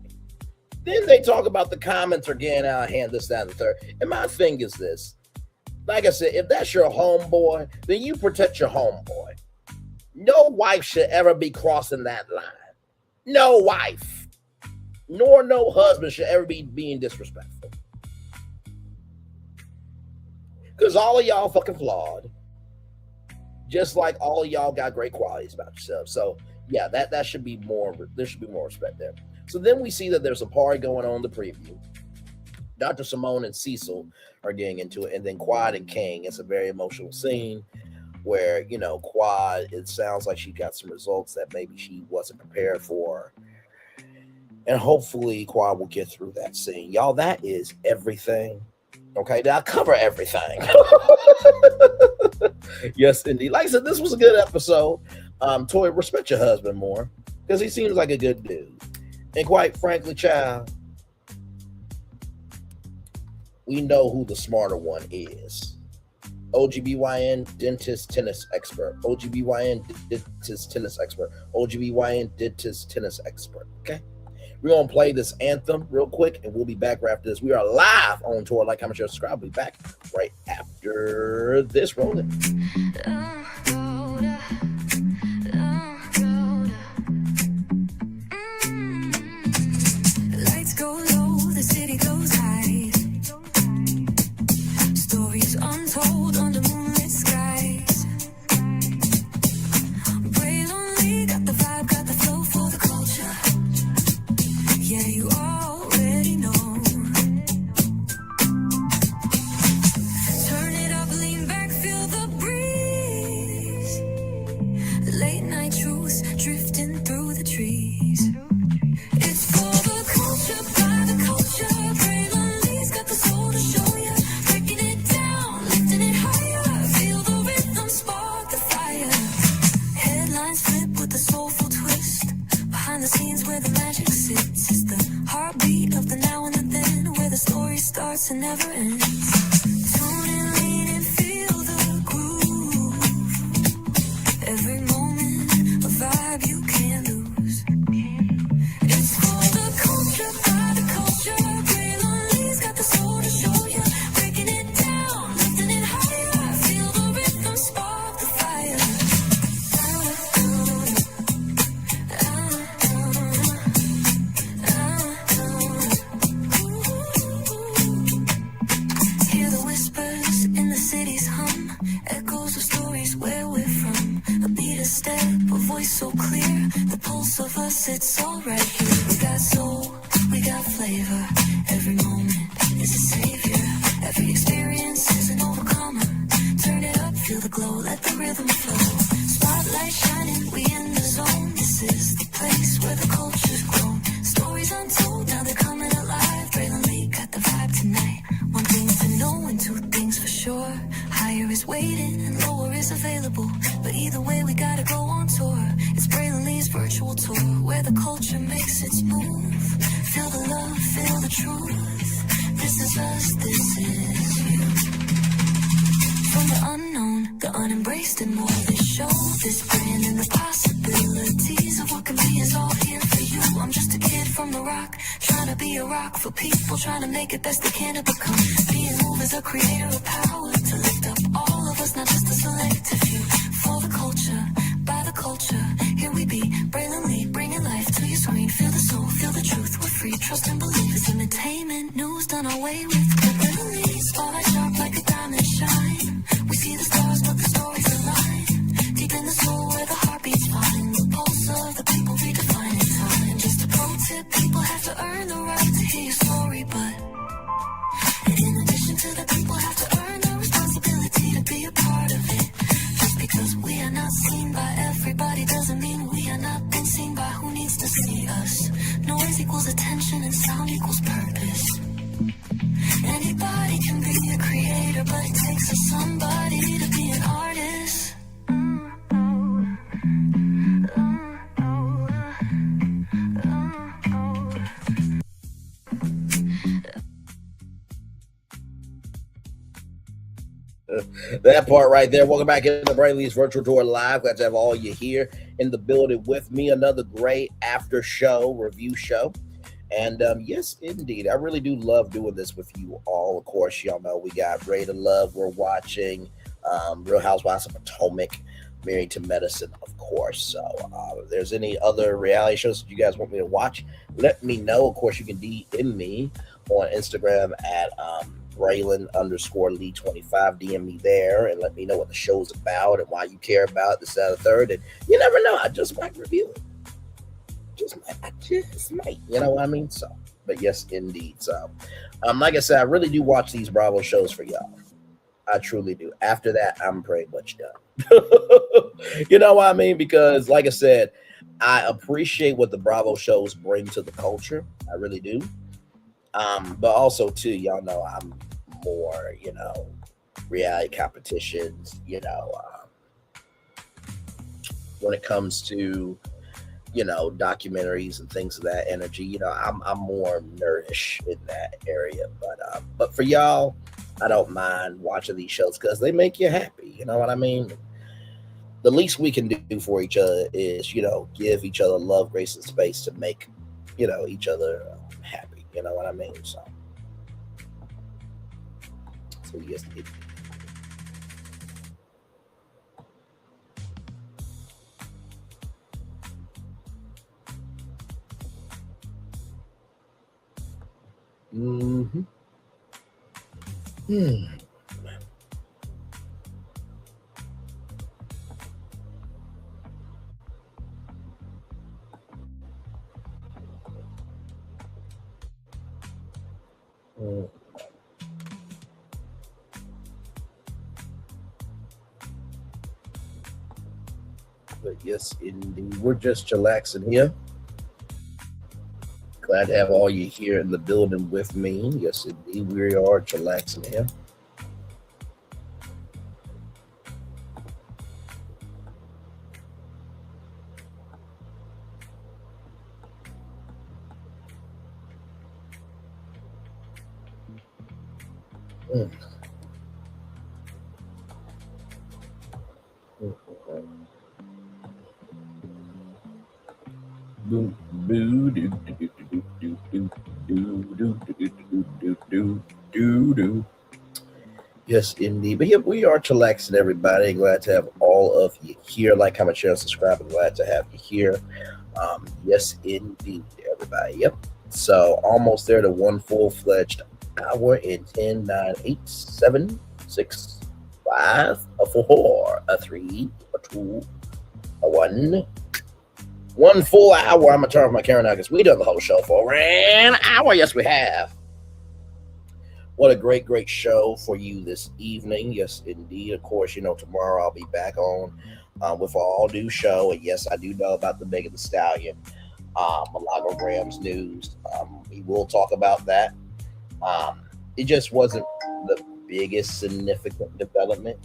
Then they talk about the comments are getting out of hand, this, that, and the third. And my thing is this. Like I said, if that's your homeboy, then you protect your homeboy. No wife should ever be crossing that line. No wife. Nor no husband should ever be being disrespectful. Because all of y'all fucking flawed. Just like all of y'all got great qualities about yourself. So, yeah, that should be more, there should be more respect there. So then we see that there's a party going on in the preview. Dr. Simone and Cecil are getting into it, and then Quad and King. It's a very emotional scene where, you know, Quad, it sounds like she got some results that maybe she wasn't prepared for. And hopefully Quad will get through that scene. Y'all, that is everything. Okay, now I cover everything. Yes, indeed. Like I said, this was a good episode. Toya, respect your husband more, because he seems like a good dude. And quite frankly, child, we know who the smarter one is. OGBYN dentist tennis expert. OGBYN dentist tennis expert. OGBYN dentist tennis expert. Okay? We're going to play this anthem real quick, and we'll be back right after this. We are live on tour. Like, comment, share, subscribe. We'll be back right after this. Rolling. Untold under moonlit skies. Brave only got the vibe, got the flow for the culture. Yeah, you already know. Turn it up, lean back, feel the breeze. Late night truths drifting through the trees. It's for the culture, by the culture. Brave only's got the soul to show you. The scenes where the magic sits. It's the heartbeat of the now and the then, where the story starts and never ends. Tune in, lean and feel the groove. Every moment, a vibe you can't lose. It's for the culture, by the culture. Grey Lonely's got the soul to show you. Breaking it down, lifting it higher. Feel the rhythm, spark the fire. voice so clear, the pulse of us, it's all right here. We got soul, we got flavor. Every moment is a savior. Every experience is an overcomer. Turn it up, feel the glow, let the rhythm flow. Spotlight shining, we in the zone. This is the place where the culture's grown. Stories untold, now they're coming alive. Braylon Lee got the vibe tonight. One thing to know and two things for sure. Higher is waiting and lower is available. But either way, we gotta go on tour. It's Braylon Lee's virtual tour, where the culture makes its move. Feel the love, feel the truth. This is us, this is you. From the unknown, the unembraced and more. This show, this brand and the possibilities of what can be is all here for you. I'm just a kid from the rock, trying to be a rock for people, trying to make it best they can to become. Being moved as a creator of power, to lift up all of us, not just a selective few. For the culture, by the culture, here we be, Braylon Lee, bringing life to your screen. Feel the soul, feel the truth, we're free, trust and believe. It's entertainment, news done our way with Braylon Lee. Spotlight sharp like a diamond shine. We see the stars, but the stories align. Deep in the soul where the heart beats fine. The pulse of the people redefining time. Just a pro tip, people have to earn the right to hear your story, but in addition to the people have to earn the responsibility to be a part of it. Just because we are not seen by everybody doesn't mean we are not been seen by who needs to see us. Noise equals attention and sound equals purpose. Anybody can be a creator, but it takes a somebody to be an artist. That part right there. Welcome back into Brandi Lee's Virtual Tour Live. Glad to have all you here in the building with me. Another great after show review show. And yes, indeed, I really do love doing this with you all. Of course, y'all know we got Ray to Love. We're watching Real Housewives of Potomac, Married to Medicine, of course. So if there's any other reality shows that you guys want me to watch, let me know. Of course, you can DM me on Instagram at Braylon_Lee25. DM me there and let me know what the show's about and why you care about this, that, or third. And you never know, I just might review it. I just might, you know what I mean? So, but yes, indeed. So, like I said, I really do watch these Bravo shows for y'all. I truly do. After that, I'm pretty much done. You know what I mean? Because, like I said, I appreciate what the Bravo shows bring to the culture. I really do. But also, too, y'all know I'm more, reality competitions, when it comes to, documentaries and things of that energy, I'm more nerdish in that area. But for y'all, I don't mind watching these shows because they make you happy. You know what I mean? The least we can do for each other is, give each other love, grace, and space to make, each other happy. You know what I mean? So yes, But yes, indeed, we're just chillaxing here. Glad to have all you here in the building with me. Yes, indeed, we are chillaxing here. Yes, indeed. But yeah, we are chillaxing, everybody. Glad to have all of you here. Like, comment, share, and subscribe. I'm glad to have you here. Yes, indeed, everybody. Yep. So almost there to one full-fledged hour in 10, 9, 8, 7, 6, 5, a 4, a 3, a 2, a 1. 1 full hour. I'm gonna turn off my camera now because we done the whole show for an hour. Yes, we have. What a great show for you this evening. Yes, indeed. Of course, tomorrow I'll be back on with an all new show. And yes, I do know about the Megan Thee Stallion Malago Rams news. We will talk about that. Um, it just wasn't the biggest significant development.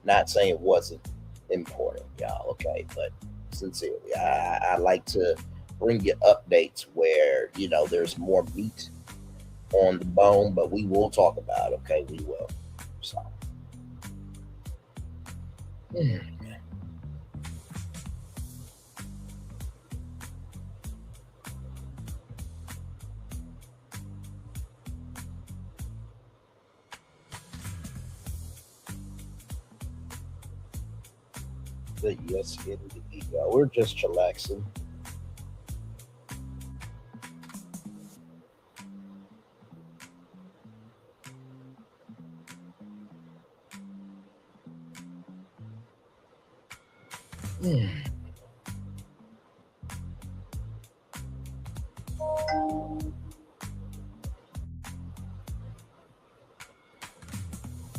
Not saying it wasn't important, y'all. Okay, but sincerely, I like to bring you updates where there's more meat on the bone, but we will talk about it. Okay, we will. So, but yes, indeed, y'all. We're just chillaxing.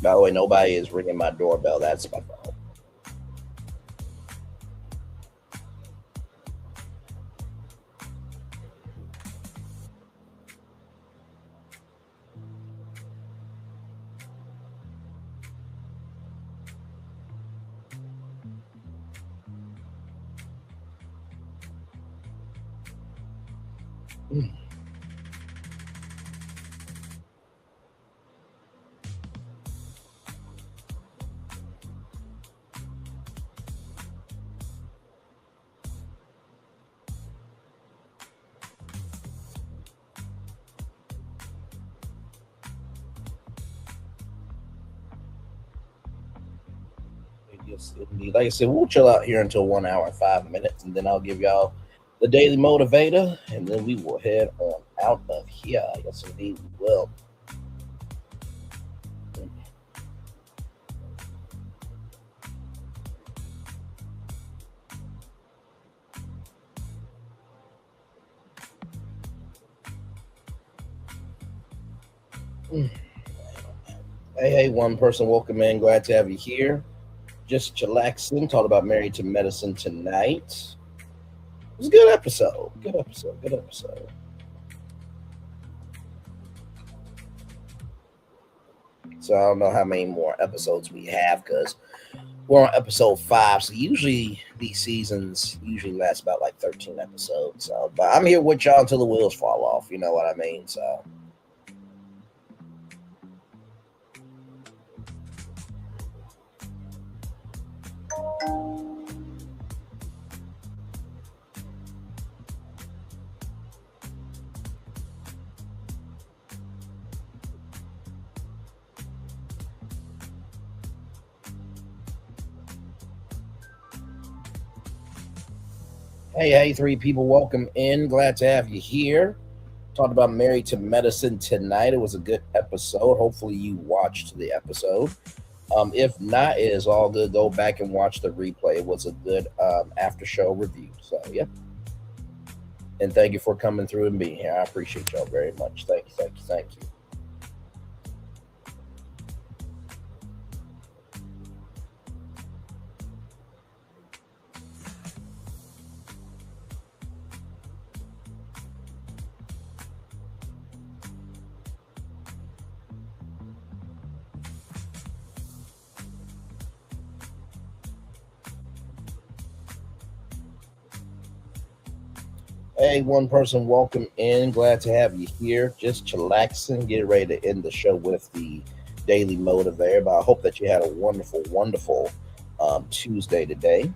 By the way, nobody is ringing my doorbell. That's my phone. Yes, indeed. Like I said, we'll chill out here until 1 hour and 5 minutes, and then I'll give y'all the daily motivator, and then we will head on out of here. Yes, indeed, we will. Hey, one person, welcome in. Glad to have you here. Just chillaxing. Talked about Married to Medicine tonight. It was a good episode. Good episode. Good episode. So I don't know how many more episodes we have because we're on episode 5. So usually these seasons usually last about like 13 episodes. So, but I'm here with y'all until the wheels fall off. You know what I mean? So. Hey, 3 people, welcome in. Glad to have you here. Talked about Married to Medicine tonight. It was a good episode. Hopefully, you watched the episode. If not, it is all good. Go back and watch the replay. It was a good after show review. So, yeah. And thank you for coming through and being here. I appreciate y'all very much. Thank you, thank you, thank you. Hey, one person, welcome in. Glad to have you here. Just chillaxing, getting ready to end the show with the daily motivator. But I hope that you had a wonderful Tuesday today.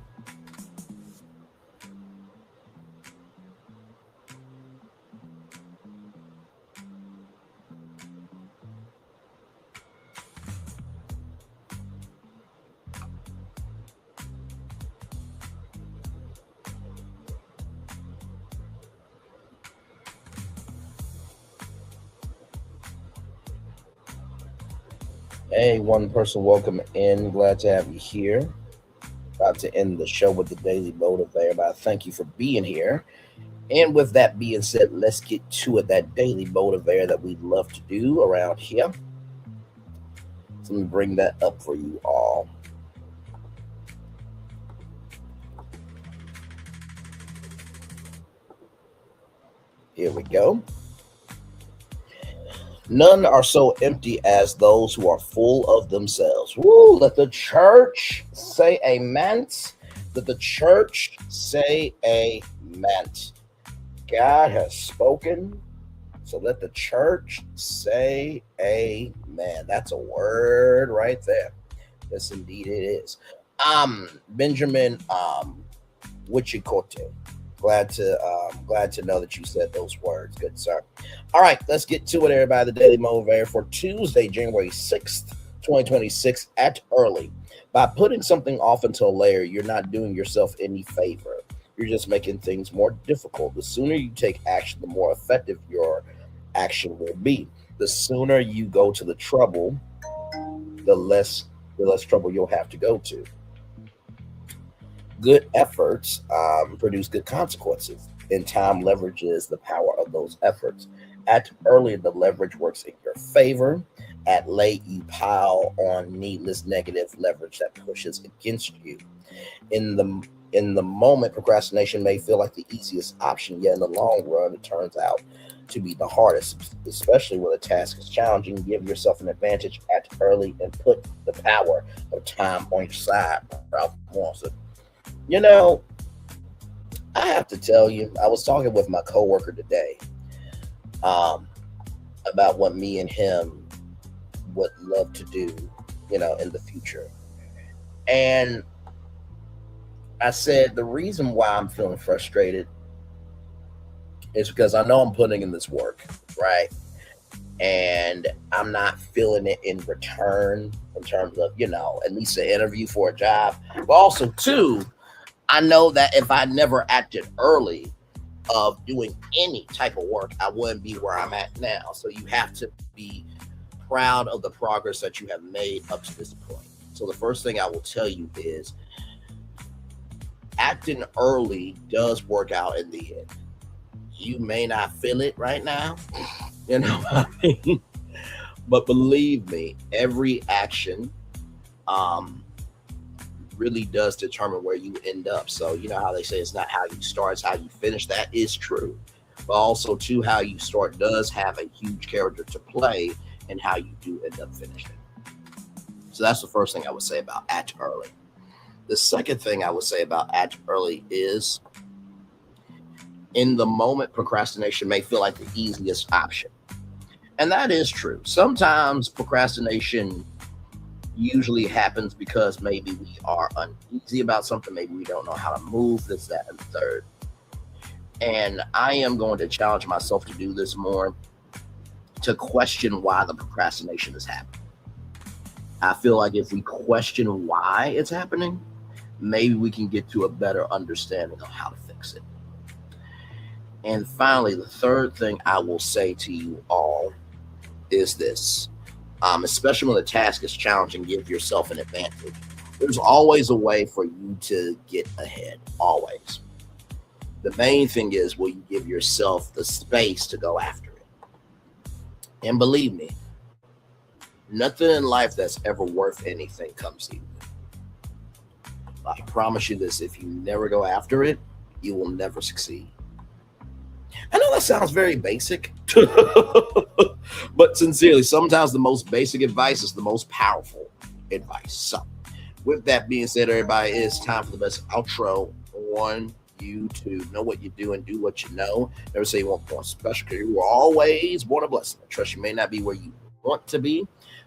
Hey, one person, welcome in. Glad to have you here. About to end the show with the Daily Motivator, but I thank you for being here. And with that being said, let's get to it. That Daily Motivator that we love to do around here. So let me bring that up for you all. Here we go. None are so empty as those who are full of themselves. Woo! Let the church say amen. Let the church say amen. God has spoken. So let the church say amen. That's a word right there. Yes, indeed it is. Benjamin Wichikote. Glad to know that you said those words. Good, sir. All right, let's get to it, everybody. The Daily Motivator for Tuesday, January 6th, 2026 at early. By putting something off until later, you're not doing yourself any favor. You're just making things more difficult. The sooner you take action, the more effective your action will be. The sooner you go to the trouble, the less trouble you'll have to go to. Good efforts produce good consequences, and time leverages the power of those efforts. Act early, the leverage works in your favor. At late, you pile on needless negative leverage that pushes against you. In the moment, procrastination may feel like the easiest option, yet in the long run, it turns out to be the hardest, especially when the task is challenging. Give yourself an advantage, act early, and put the power of time on your side. Ralph Morrison. You know, I have to tell you, I was talking with my coworker today about what me and him would love to do, in the future. And I said the reason why I'm feeling frustrated is because I know I'm putting in this work, right? And I'm not feeling it in return in terms of, at least an interview for a job. But also, too, I know that if I never acted early of doing any type of work, I wouldn't be where I'm at now. So you have to be proud of the progress that you have made up to this point. So the first thing I will tell you is acting early does work out in the end. You may not feel it right now, what I mean? But believe me, every action really does determine where you end up. So you know how they say it's not how you start, it's how you finish. That is true. But also too, how you start does have a huge character to play in how you do end up finishing. So that's the first thing I would say about act early. The second thing I would say about act early is in the moment, procrastination may feel like the easiest option. And that is true. Sometimes procrastination usually happens because maybe we are uneasy about something. Maybe we don't know how to move this, that, and the third. And I am going to challenge myself to do this more, to question why the procrastination is happening. I feel like if we question why it's happening, maybe we can get to a better understanding of how to fix it. And finally, the third thing I will say to you all is this. Especially when the task is challenging, give yourself an advantage. There's always a way for you to get ahead, always. The main thing is, will you give yourself the space to go after it? And believe me, nothing in life that's ever worth anything comes easy. I promise you this, if you never go after it, you will never succeed. I know that sounds very basic, but sincerely, sometimes the most basic advice is the most powerful advice. So, with that being said, everybody, it's time for the best outro on you to know what you do and do what you know. Never say you want more special, because you were always born a blessing. I trust you may not be where you want to be.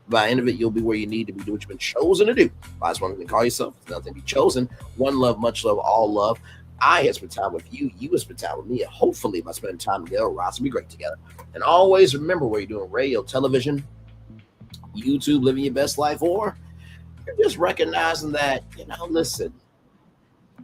By the end of it, you'll be where you need to be, do what you've been chosen to do. I just want to call yourself, nothing to be chosen. One love, much love, all love. I have spent time with you. You have spent time with me. And hopefully, by spending time together, Ross will be great together. And always remember, where you're doing radio, television, YouTube, living your best life, or you're just recognizing that,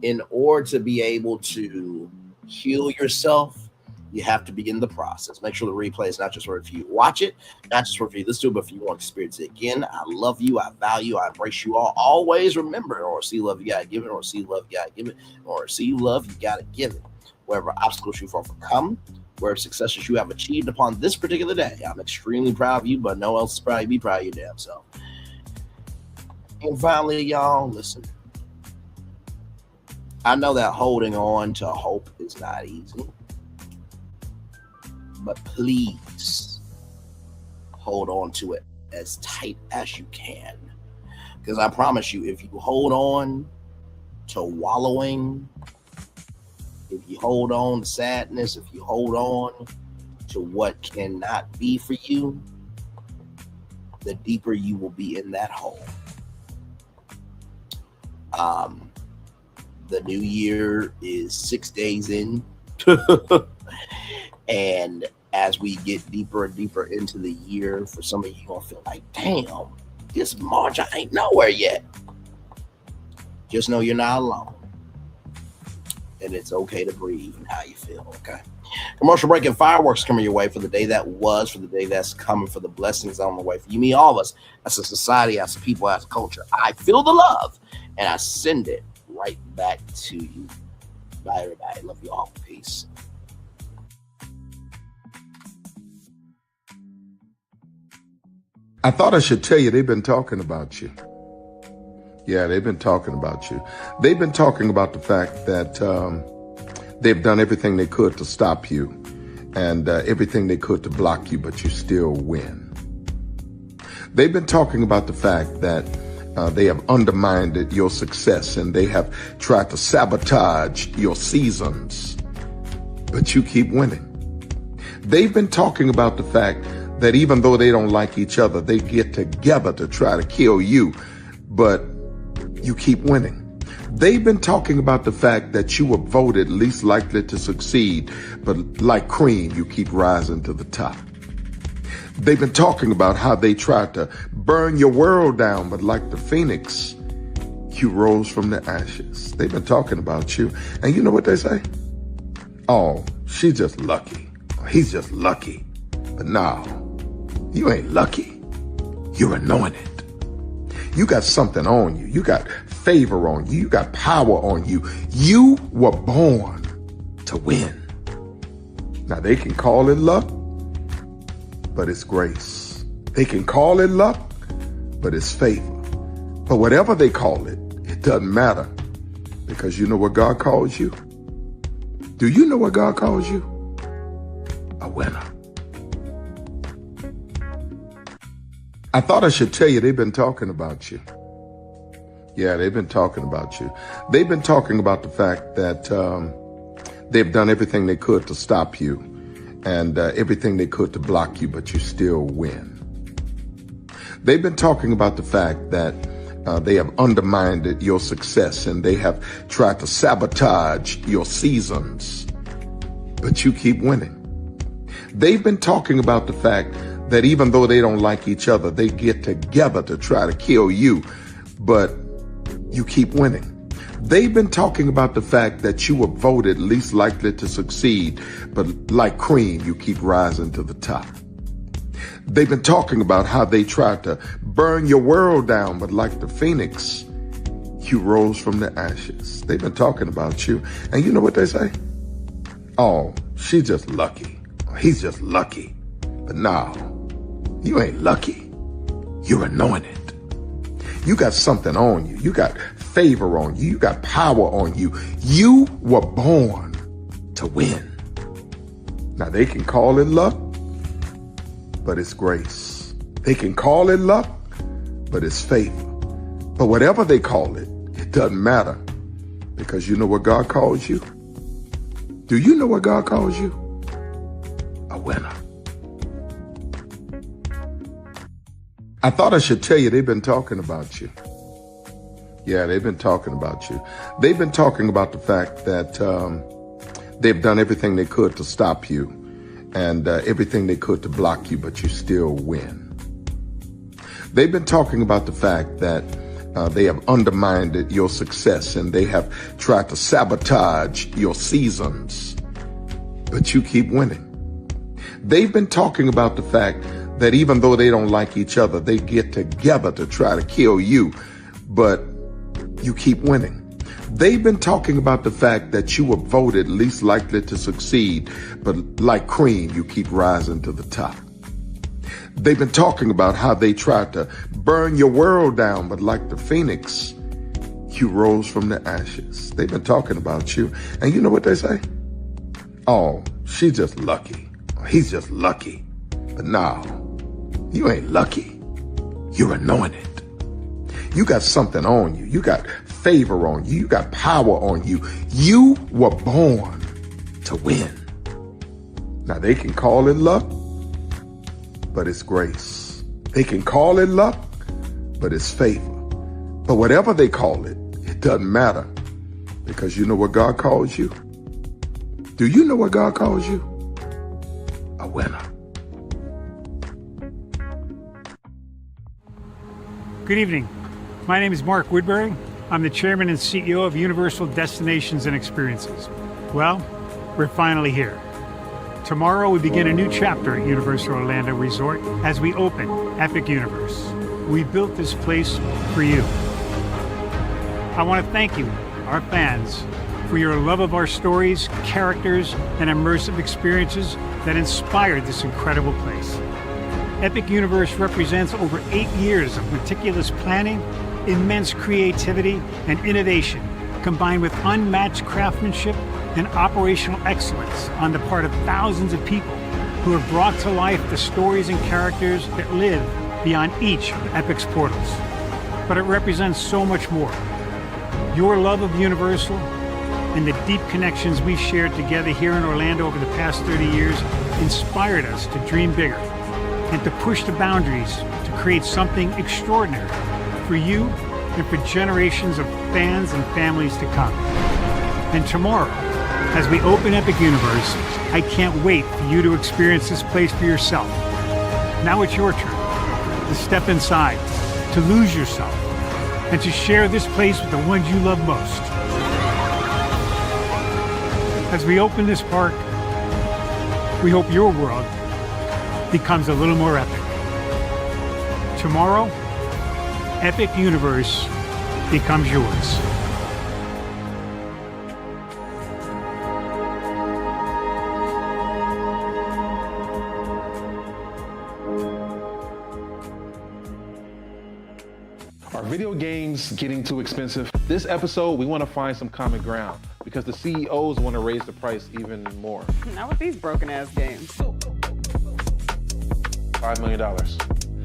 in order to be able to heal yourself You have to begin the process. Make sure the replay is not just for if you watch it, not just for if you listen to it, but if you want to experience it again. I love you. I value. I embrace you all. Always remember, or see love, you gotta give it, or see love, you gotta give it, or see love, you gotta give it. Wherever obstacles you've overcome, wherever successes you have achieved upon this particular day, I'm extremely proud of you, but no one else is proud. Be proud of your damn self. And finally, y'all, listen. I know that holding on to hope is not easy. But please hold on to it as tight as you can. Because I promise you, if you hold on to wallowing, if you hold on to sadness, if you hold on to what cannot be for you, the deeper you will be in that hole. The new year is 6 days in. And as we get deeper and deeper into the year, for some of you, you're going to feel like, damn, this March, I ain't nowhere yet. Just know you're not alone. And it's okay to breathe and how you feel, okay? Commercial break and fireworks coming your way for the day that was, for the day that's coming, for the blessings on the way for you, me, all of us, as a society, as a people, as a culture. I feel the love, and I send it right back to you. Bye, everybody. Love you all. Peace. I thought I should tell you, they've been talking about you. Yeah, they've been talking about you. They've been talking about the fact that they've done everything they could to stop you and everything they could to block you, but you still win. They've been talking about the fact that they have undermined your success and they have tried to sabotage your seasons, but you keep winning. They've been talking about the fact that even though they don't like each other, they get together to try to kill you, but you keep winning. They've been talking about the fact that you were voted least likely to succeed, but like cream, you keep rising to the top. They've been talking about how they tried to burn your world down, but like the phoenix, you rose from the ashes. They've been talking about you. And you know what they say? Oh, she's just lucky. He's just lucky. But no, you ain't lucky. You're anointed. You got something on you. You got favor on you. You got power on you. You were born to win. Now they can call it luck, but it's grace. They can call it luck, but it's favor. But whatever they call it, it doesn't matter, because you know what God calls you? Do you know what God calls you? A winner. I thought I should tell you, they've been talking about you. Yeah, they've been talking about you. They've been talking about the fact that they've done everything they could to stop you and everything they could to block you, but you still win. They've been talking about the fact that they have undermined your success and they have tried to sabotage your seasons, but you keep winning. They've been talking about the fact that even though they don't like each other, they get together to try to kill you, but you keep winning. They've been talking about the fact that you were voted least likely to succeed, but like cream, you keep rising to the top. They've been talking about how they tried to burn your world down, but like the phoenix, you rose from the ashes. They've been talking about you. And you know what they say? Oh, she's just lucky. He's just lucky. But no, you ain't lucky. You're anointed. You got something on you. You got favor on you. You got power on you. You were born to win. Now they can call it luck, but it's grace. They can call it luck, but it's favor. But whatever they call it, it doesn't matter, because you know what God calls you? Do you know what God calls you? A winner. I thought I should tell you, they've been talking about you. Yeah, they've been talking about you. They've been talking about the fact that they've done everything they could to stop you and everything they could to block you, but you still win. They've been talking about the fact that they have undermined your success and they have tried to sabotage your seasons, but you keep winning. They've been talking about the fact that even though they don't like each other, they get together to try to kill you, but you keep winning. They've been talking about the fact that you were voted least likely to succeed, but like cream, you keep rising to the top. They've been talking about how they tried to burn your world down, but like the phoenix, you rose from the ashes. They've been talking about you. And you know what they say? Oh, she's just lucky. He's just lucky. But no, you ain't lucky. You're anointed. You got something on you. You got favor on you. You got power on you. You were born to win. Now they can call it luck, but it's grace. They can call it luck, but it's favor. But whatever they call it, it doesn't matter, because you know what God calls you? Do you know what God calls you? A winner. Good evening. My name is Mark Woodbury. I'm the chairman and CEO of Universal Destinations and Experiences. Well, we're finally here. Tomorrow we begin a new chapter at Universal Orlando Resort as we open Epic Universe. We built this place for you. I want to thank you, our fans, for your love of our stories, characters, and immersive experiences that inspired this incredible place. Epic Universe represents over 8 years of meticulous planning, immense creativity, and innovation, combined with unmatched craftsmanship and operational excellence on the part of thousands of people who have brought to life the stories and characters that live beyond each of Epic's portals. But it represents so much more. Your love of Universal and the deep connections we've shared together here in Orlando over the past 30 years inspired us to dream bigger and to push the boundaries to create something extraordinary for you and for generations of fans and families to come. And tomorrow, as we open Epic Universe, I can't wait for you to experience this place for yourself. Now it's your turn to step inside, to lose yourself, and to share this place with the ones you love most. As we open this park, we hope your world becomes a little more epic. Tomorrow, Epic Universe becomes yours. Are video games getting too expensive? This episode, we want to find some common ground because the CEOs want to raise the price even more. Not with these broken ass games. $5 million.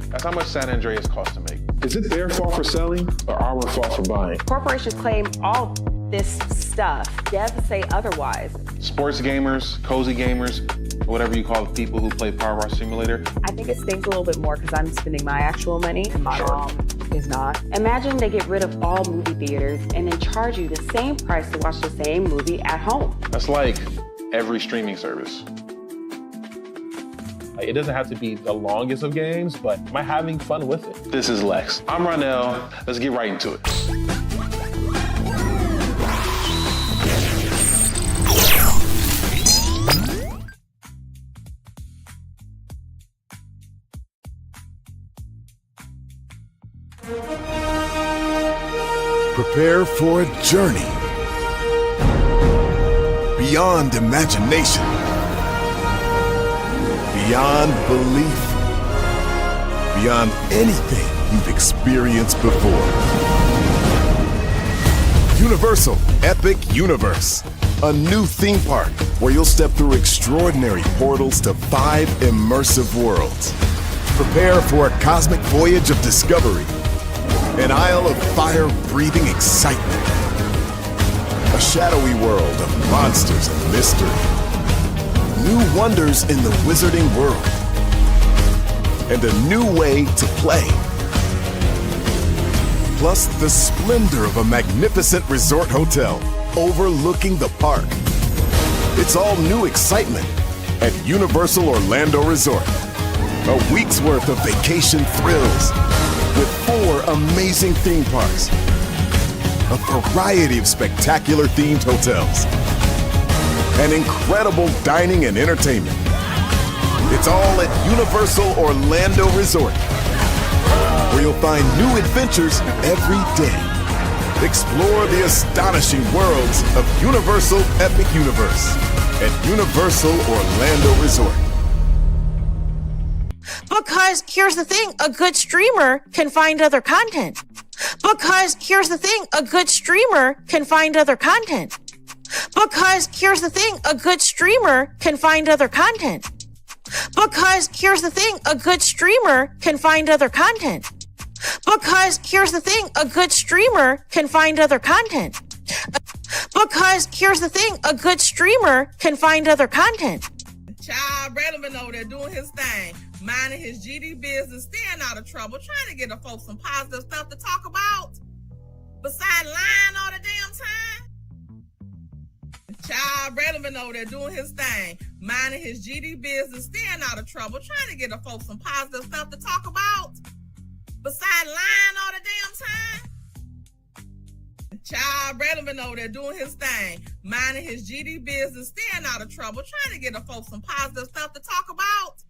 That's how much San Andreas costs to make. Is it their fault for selling or our fault for buying? Corporations claim all this stuff. Devs say otherwise. Sports gamers, cozy gamers, whatever you call the people who play Power Wash Simulator. I think it stings a little bit more because I'm spending my actual money and my mom is not. Imagine they get rid of all movie theaters and then charge you the same price to watch the same movie at home. That's like every streaming service. It doesn't have to be the longest of games, but am I having fun with it? This is Lex. I'm Ronell. Let's get right into it. Prepare for a journey beyond imagination, beyond belief, beyond anything you've experienced before. Universal Epic Universe, a new theme park where you'll step through extraordinary portals to 5 immersive worlds. Prepare for a cosmic voyage of discovery, an isle of fire-breathing excitement, a shadowy world of monsters and mystery, new wonders in the wizarding world, and a new way to play. Plus the splendor of a magnificent resort hotel overlooking the park. It's all new excitement at Universal Orlando Resort. A week's worth of vacation thrills with 4 amazing theme parks, a variety of spectacular themed hotels, and incredible dining and entertainment. It's all at Universal Orlando Resort, where you'll find new adventures every day. Explore the astonishing worlds of Universal Epic Universe at Universal Orlando Resort. Because here's the thing, a good streamer can find other content. Because here's the thing, a good streamer can find other content. Because here's the thing, a good streamer can find other content. Because here's the thing, a good streamer can find other content. Because here's the thing, a good streamer can find other content. Because here's the thing, a good streamer can find other content. Child Relevant over there doing his thing, minding his GD business, staying out of trouble, trying to get the folks some positive stuff to talk about, besides lying all the damn time. Child Relevant over there doing his thing, minding his GD business, staying out of trouble, trying to get the folks some positive stuff to talk about, besides lying all the damn time. Child Relevant over there doing his thing, minding his GD business, staying out of trouble, trying to get the folks some positive stuff to talk about,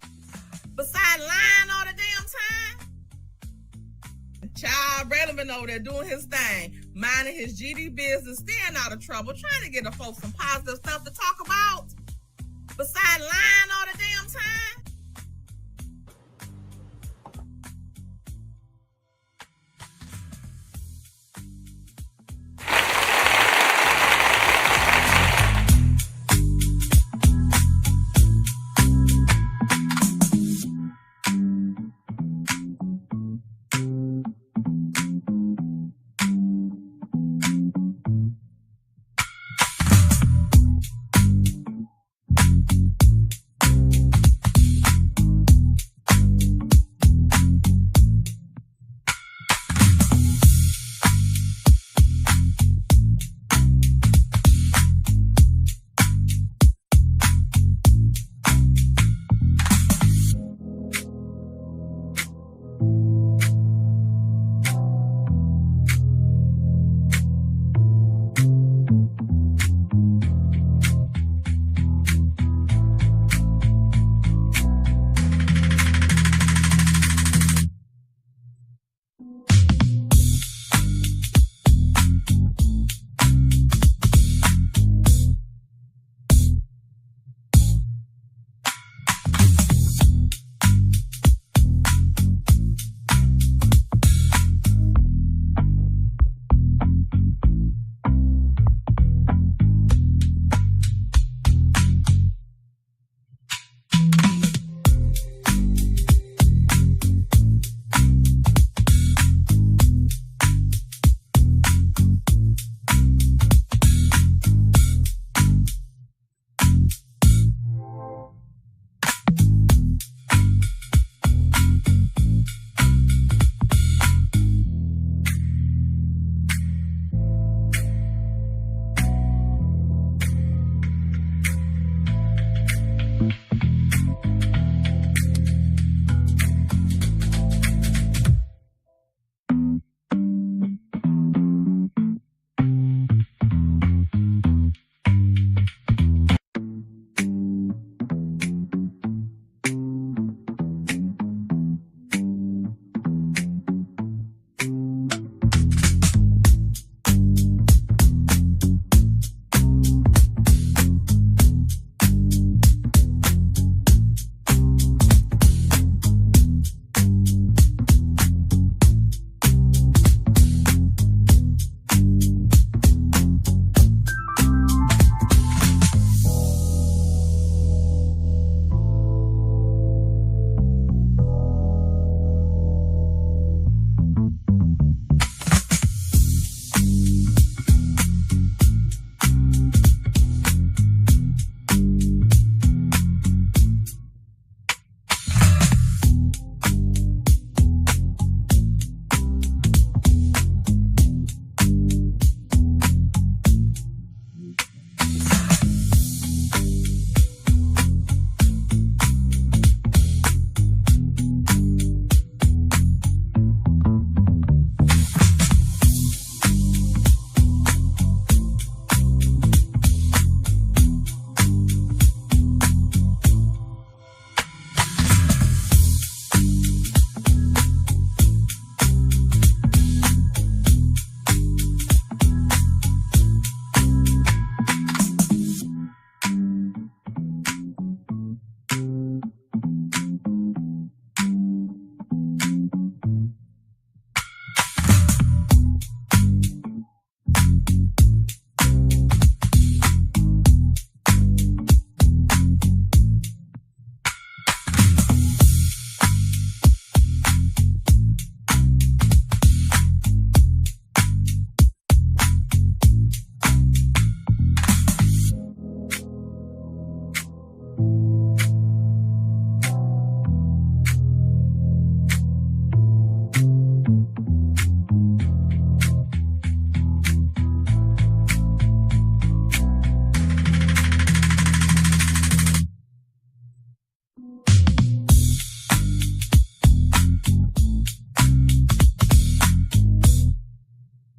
besides lying all the damn time. Child Relevant over there doing his thing, minding his GD business, staying out of trouble, trying to get the folks some positive stuff to talk about, besides lying all the damn time.